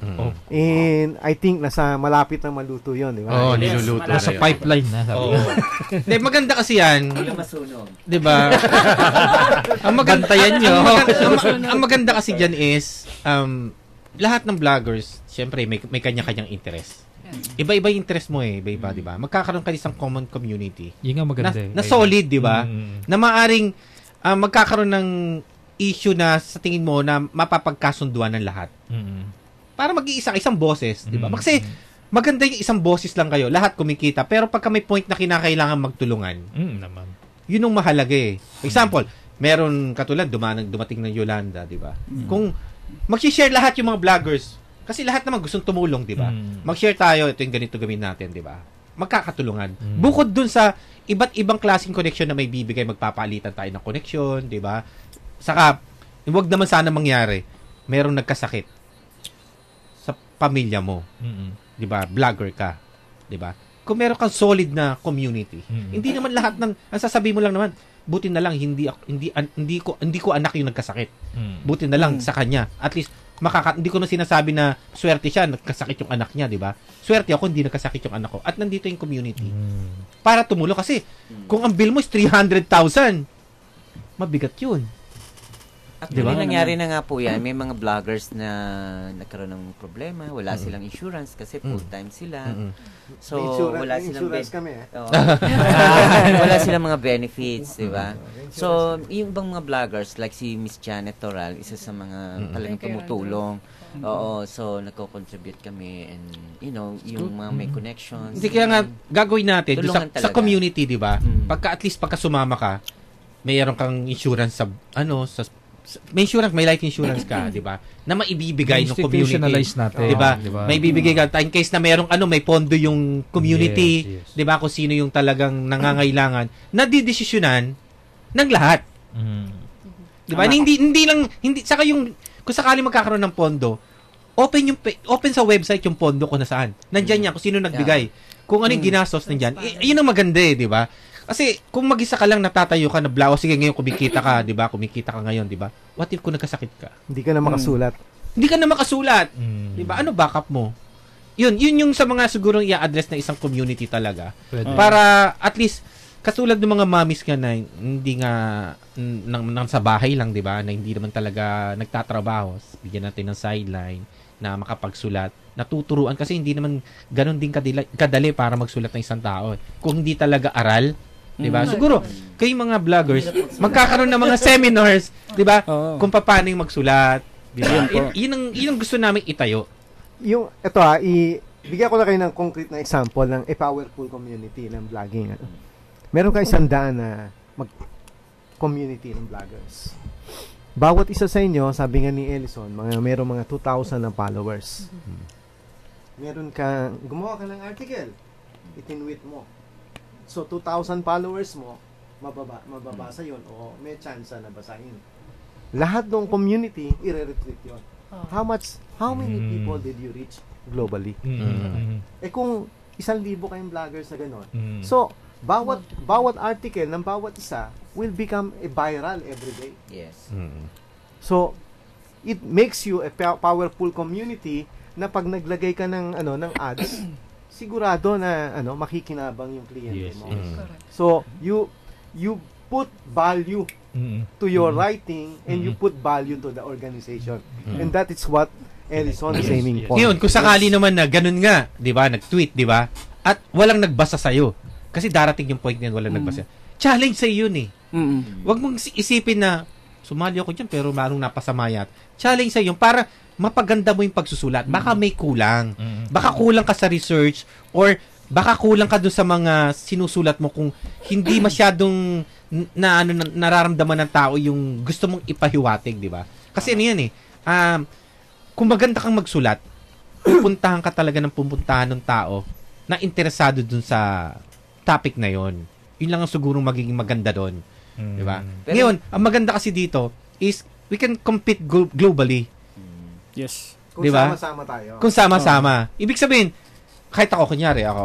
And I think nasa malapit na maluto yun, di ba? Niluluto. Nasa pipeline na. Maganda kasi yan. Hindi masunog. Di ba? Ang magantayan nyo. Ang maganda kasi dyan is, lahat ng vloggers, syempre, may kanya-kanyang interest. Iba-iba yung interest mo iba-iba, di ba? Magkakaroon ka isang common community. Yun nga maganda. Na solid, di ba? Na maaring magkakaroon ng issue na sa tingin mo na mapapagkasunduan ng lahat. Para isang boses, di ba? Kasi maganda yung isang boses lang kayo, lahat kumikita, pero pagka may point na kinakailangan magtulungan, naman. Yun ang mahalaga eh. Example, meron katulad, dumating ng Yolanda, di ba? Kung mag-share lahat yung mga vloggers, kasi lahat naman gustong tumulong, di ba? Mag-share tayo, ito yung ganito gawin natin, di ba? Magkakatulungan. Bukod dun sa iba't ibang klaseng connection na may bibigay, magpapalitan tayo ng connection, di ba? Saka, huwag naman sana mangyari, merong nagkasakit sa pamilya mo. Di ba? Vlogger ka. Di ba? Kung meron kang solid na community, hindi naman lahat ng, ang sasabihin mo lang naman, buti na lang, hindi ko anak yung nagkasakit. Buti na lang sa kanya. At least, hindi ko na sinasabi na swerte siya, nagkasakit yung anak niya, di ba? Swerte ako, hindi nagkasakit yung anak ko. At nandito yung community. Para tumulong. Kasi, kung ang bill mo is 300,000, mabigat yun. Actually, nangyari na nga po yan. May mga vloggers na nagkaroon ng problema. Wala silang insurance kasi full-time sila. So, wala silang wala silang mga benefits, di ba? So, yung ibang mga vloggers, like si Miss Janet Toral, isa sa mga talagang tumutulong. Oo, so nagko-contribute kami and yung mga may connections. Hindi kaya nga gagawin natin sa community, di ba? Pagka at least pagka sumama ka, mayroon kang insurance sa may insurance, may life insurance ka, di ba? Na maibibigay ng community. Natin. Di ba? May bibigay ka in case na mayroong may pondo yung community, di ba? Kung sino yung talagang nangangailangan, na didesisyonan ng lahat. Di ba? Hindi saka yung kung sakali magkakaroon ng pondo, open sa website yung pondo kung nasaan. Nandiyan niya kung sino nagbigay. Kung ano yung ginastos nandiyan. Yun ang maganda di ba? Kasi kung mag-isa ka lang natatayo ka na blawa, sige ngayon kumikita ka, 'di ba? Kumikita ka ngayon, 'di ba? What if kung nagkasakit ka? Hindi ka na makasulat. Hindi ka na makasulat. 'Di ba? Ano backup mo? Yun yung sa mga sigurong i-address ng isang community talaga. Para at least katulad ng mga mommies nga na hindi nga nang sa bahay lang, 'di ba? Na hindi naman talaga nagtatrabaho. Bigyan natin ng sideline na makapagsulat. Natuturuan kasi hindi naman ganoon din kadali para magsulat ng isang tao. Kung hindi talaga aral, 'di ba? Siguro kayong mga vloggers magkakaroon ng mga seminars, 'di ba? Kung paano magsulat, 'di ba? Yun ang gusto namin itayo. Yung bigyan ko na kayo ng concrete na example ng a powerful community ng vlogging. Meron kang 100 na community ng vloggers. Bawat isa sa inyo, sabi nga ni Ellison, meron mga 2,000 na followers. Meron ka, gumawa ka ng article, itinweet mo. So, 2,000 followers mo, mababasa yun o may chance na basahin. Lahat ng community, i-retweet yun. How many people did you reach globally? Kung 1,000 kayong vloggers na gano'n. So, bawat article ng bawat isa will become a viral every day. Yes. So, it makes you a powerful community na pag naglagay ka ng ads, sigurado na makikinabang yung kliyente mo. So, you put value to your writing and you put value to the organization. And that is what Ellison is aiming for. Ngayon, kung sakali naman na ganun nga, 'di ba, nag-tweet, 'di ba? At walang nagbasa sa iyo. Kasi darating yung point na walang nagbasa. Challenge sa iyo yun Huwag mong isipin na sumali ako diyan pero marong napasamayat. Challenge sa iyo para mapaganda mo yung pagsusulat. Baka may kulang. Baka kulang ka sa research or baka kulang ka doon sa mga sinusulat mo kung hindi masyadong nararamdaman ng tao yung gusto mong ipahiwatig, di ba? Kasi ano yan kung maganda kang magsulat, pupuntahan ka talaga ng ng tao na interesado dun sa topic na yon. Yun lang ang sigurong magiging maganda doon. Di ba? Ngayon, ang maganda kasi dito is we can compete globally. Yes. Kung sama-sama tayo. Kung sama-sama. Ibig sabihin, kahit ako,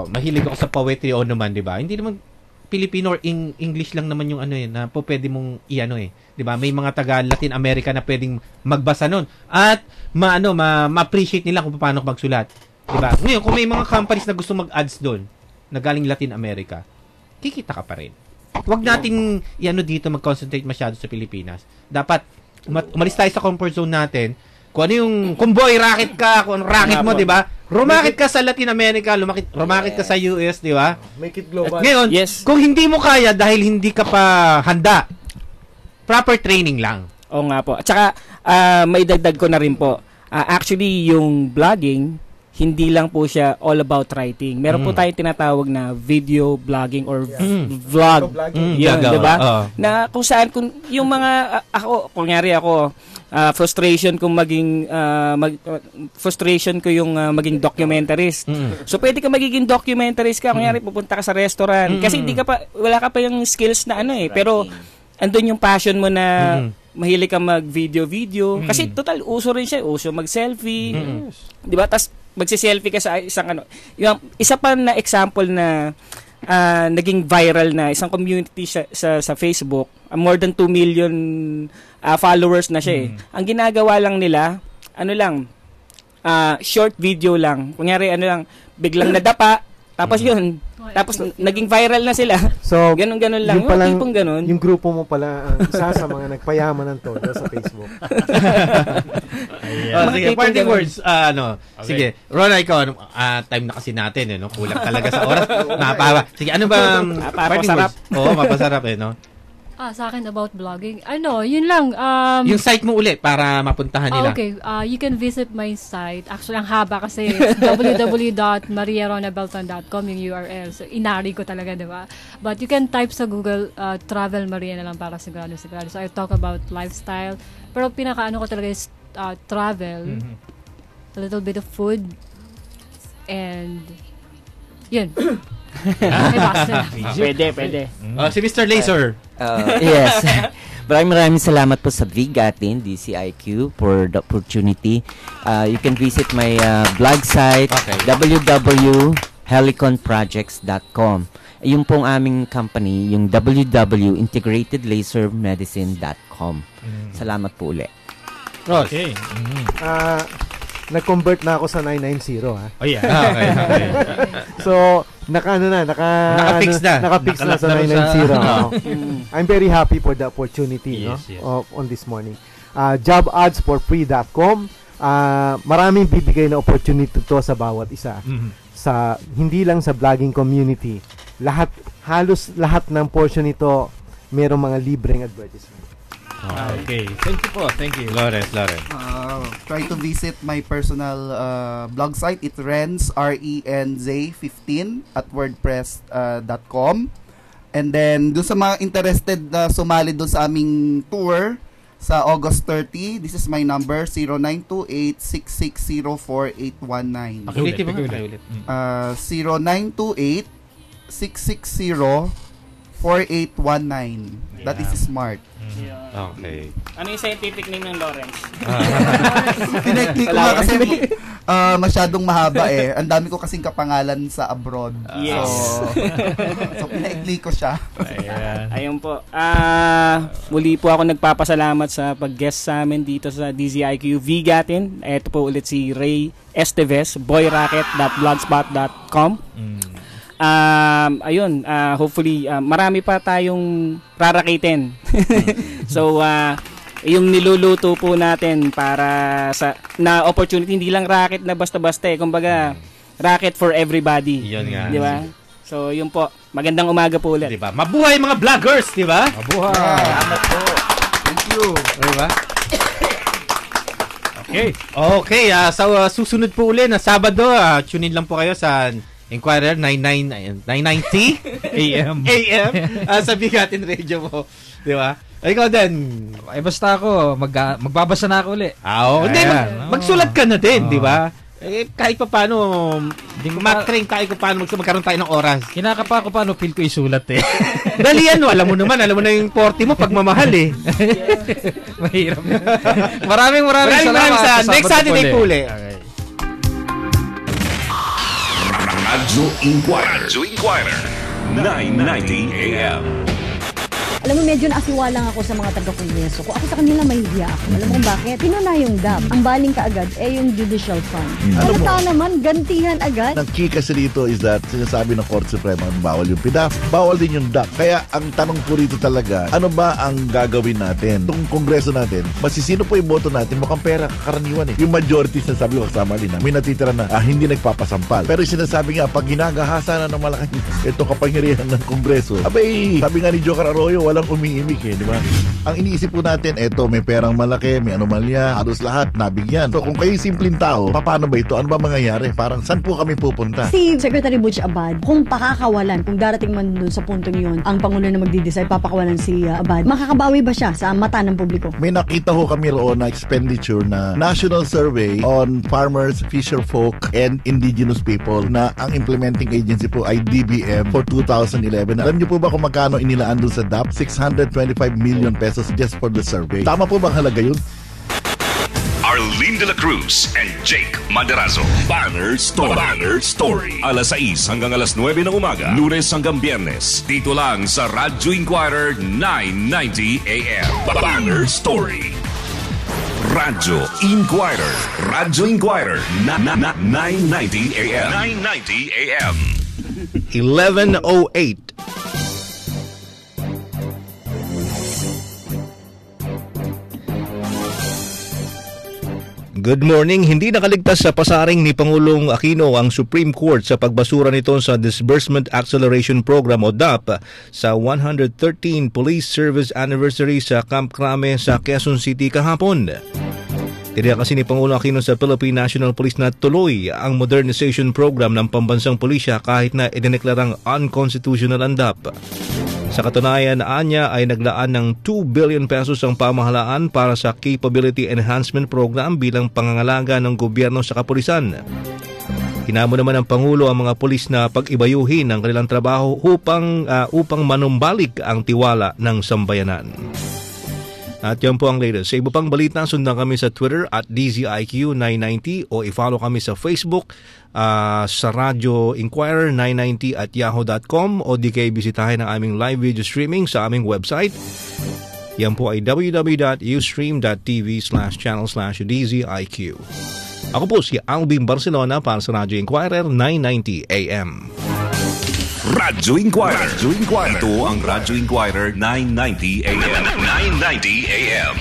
mahilig ako sa poetry o naman, di ba? Hindi naman Filipino or English lang naman yung na pwede mong di ba? May mga taga Latin America na pwedeng magbasa nun. At ma-appreciate nila kung paano magsulat. Di ba? Ngayon, kung may mga companies na gusto mag-ads doon, na galing Latin America, kikita ka pa rin. Huwag natin dito mag-concentrate masyado sa Pilipinas. Dapat umalis tayo sa comfort zone natin. Kung boy racket ka, kung racket mo, 'di ba? Rumakit ka sa Latin America, rumakit ka sa US, 'di ba? Make it global. At ngayon, kung hindi mo kaya dahil hindi ka pa handa, proper training lang. Oo nga po. At saka may dagdag ko na rin po. Actually, yung vlogging hindi lang po siya all about writing. Meron po tayong tinatawag na video blogging or vlog. Yun, diba? Na kung saan, yung mga, kunyari ako, frustration kong frustration ko yung maging documentarist. So, pwede ka magiging documentarist ka. Kunyari, pupunta ka sa restaurant. Kasi wala ka pa yung skills na pero, andun yung passion mo na mahilig ka mag-video. Kasi total, uso rin siya. Uso mag-selfie. Diba? Tas magsi-selfie ka sa isang yung isa pa na example na naging viral na isang community sa Facebook, more than 2 million followers na siya Ang ginagawa lang nila, short video lang. Kunyari biglang nadapa, Tapos yun, tapos naging viral na sila. So, ganun lang. Yung palang, tipong ganun. Yung grupo mo pala, isa sa mga nagpayaman ng todo sa Facebook. Sige, parting words. Okay. Sige, Rona, ikaw, time na kasi natin, no? Kulang talaga sa oras. Sige, ano ba parting words? Mapasarap no? Sa akin about vlogging. Yun lang. Yung site mo ulit para mapuntahan nila. Okay. You can visit my site. Actually, ang haba kasi www.mariaronabelton.com yung URL. So, inari ko talaga, diba? But you can type sa Google, Travel Maria na lang para sigurado. So, I talk about lifestyle. Pero pinaka-ano ko talaga is travel, a little bit of food, and yun. Pwede. Si Mr. Laser. Yes. Maraming salamat po sa Vigatin, DCIQ, for the opportunity. You can visit my blog site, www.heliconprojects.com. Yung pong aming company, yung www.integratedlasermedicine.com. Salamat po ulit. Ross. Okay. Nag-convert na ako sa 990, ha? Oh, yeah. Okay. So, nakapix na sa 990. I'm very happy for the opportunity, yes. on this morning. Jobadsforfree.com. Maraming bibigay na opportunity to sa bawat isa. Sa hindi lang sa vlogging community. Halos lahat ng portion nito merong mga libreng advertisement. Okay. Thank you po. Thank you. Lawrence. Try to visit my personal blog site. It Renz, RENZ15 at wordpress.com. And then, doon sa mga interested na sumali doon sa aming tour sa August 30, this is my number, 0928-660-4819. Ulit. 0928-660-4819. That is smart. Okay. Ano yung scientific name ng Lawrence? Pinag-click ko nga kasi masyadong mahaba eh. Ang dami ko kasing kapangalan sa abroad. Yes. So pinag-click ko siya. Ayun po. Muli po ako nagpapasalamat sa pag-guest sa amin dito sa DZIQ Vigatin. Ito po ulit si Ray Esteves, boyracket.blogspot.com. Hopefully marami pa tayong rarakitin. So yung niluluto po natin para sa na opportunity, hindi lang racket na basta-basta kumbaga racket for everybody. Yun nga. Di ba? So yun po, magandang umaga po ulit. Diba? Mabuhay mga vloggers, di ba? Mabuhay. Salamat po. Thank you. Diba? Okay. Sa susunod po ulit na Sabado, tune in lang po kayo sa Inquirer 990 AM sa Bigatin Radio mo, di ba? Ikaw din. Basta ako magbabasa na ako ulit. Hindi, magsulat ka na din, di ba? Kahit pa paano, mag-train tayo kung paano magkaroon tayo ng oras. Kinakapa ko paano feel ko isulat eh. Dali alam mo na yung 40 mo pagmamahal eh. Mahirap. Maraming salamat. Next Saturday po ulit. Okay. Radyo Inquirer 990 AM. Alam mo, medyo naasiwa lang ako sa mga taga-kongreso ko. Ako sa kanila mahihiya ako. Alam mo kung bakit? Pinuna yung DAP. Ang baling kaagad yung judicial fund. Ano tao naman, gantihan agad. Ang key kasi rito is that sinasabi ng Korte Suprema, bawal yung PDAP, bawal din yung DAP. Kaya ang tanong po rito talaga, ano ba ang gagawin natin? Itong kongreso natin, masisino po yung boto natin? Mukhang pera, karaniwan eh. Yung majority, sinasabi ko kasama din, may natitira na hindi nagpapasampal. Pero yung sinasabi nga, pag ginagahasa na ng malaking ito kapangyarihan ng kongreso, abay, sabi nga ni Joker Arroyo, walang umiimik eh, di ba? Ang iniisip po natin, eto, may perang malaki, may anomalya, halos lahat, nabigyan. So kung kayo simpleng tao, paano ba ito? Ano ba mangyayari? Parang saan po kami pupunta? Si Secretary Butch Abad, kung pakakawalan, kung darating man dun sa puntong yun, ang Pangulo na magdi-decide, papakawalan si Abad, makakabawi ba siya sa mata ng publiko? May nakita ho kami roon na expenditure na National Survey on Farmers, Fisherfolk, and Indigenous People na ang implementing agency po ay DBM for 2011. Alam niyo po ba kung magkano inilaan doon sa DAP? 625 million pesos just for the survey. Tama po bang halaga yun? Arlene de la Cruz and Jake Maderazo. Banner Story. Alas 6 hanggang alas 9 ng umaga. Lunes hanggang Biyernes. Dito lang sa Radyo Inquirer 990 AM. Banner Story. Radyo Inquirer 990 AM. 990 AM. 1108. Good morning. Hindi nakaligtas sa pasaring ni Pangulong Aquino ang Supreme Court sa pagbasura nito sa Disbursement Acceleration Program o DAP sa 113 Police Service Anniversary sa Camp Crame sa Quezon City kahapon. Tiniyak kasi ni Pangulong Aquino sa Philippine National Police na tuloy ang modernization program ng pambansang pulisya kahit na idineklarang unconstitutional ang DAP. Sa katunayan, anya ay naglaan ng 2 billion pesos ang pamahalaan para sa Capability Enhancement Program bilang pangangalaga ng gobyerno sa kapulisan. Hinamon naman ng Pangulo ang mga pulis na pag-ibayuhin ang kanilang trabaho upang manumbalik ang tiwala ng sambayanan. At yan po ang latest. Sa iba pang balita, sundan kami sa Twitter at DZIQ990 o i-follow kami sa Facebook sa Radio Inquirer 990 at yahoo.com o di kayo bisitahin ang aming live video streaming sa aming website. Yan po ay www.ustream.tv/channel/DZIQ. Ako po si Alvin Barcelona para sa Radio Inquirer 990 AM. Radyo Inquirer. Ito ang Radyo Inquirer 990 AM. 990 AM.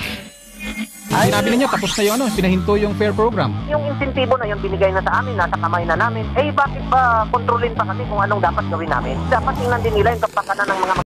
Sinabi niya tapos na yung pinahinto yung fair program. Yung insentibo na yung binigay na sa amin, nasa kamay na namin, bakit ba kontrolin pa kami kung anong dapat gawin namin? Dapat tingnan din nila yung kapakanan ng mga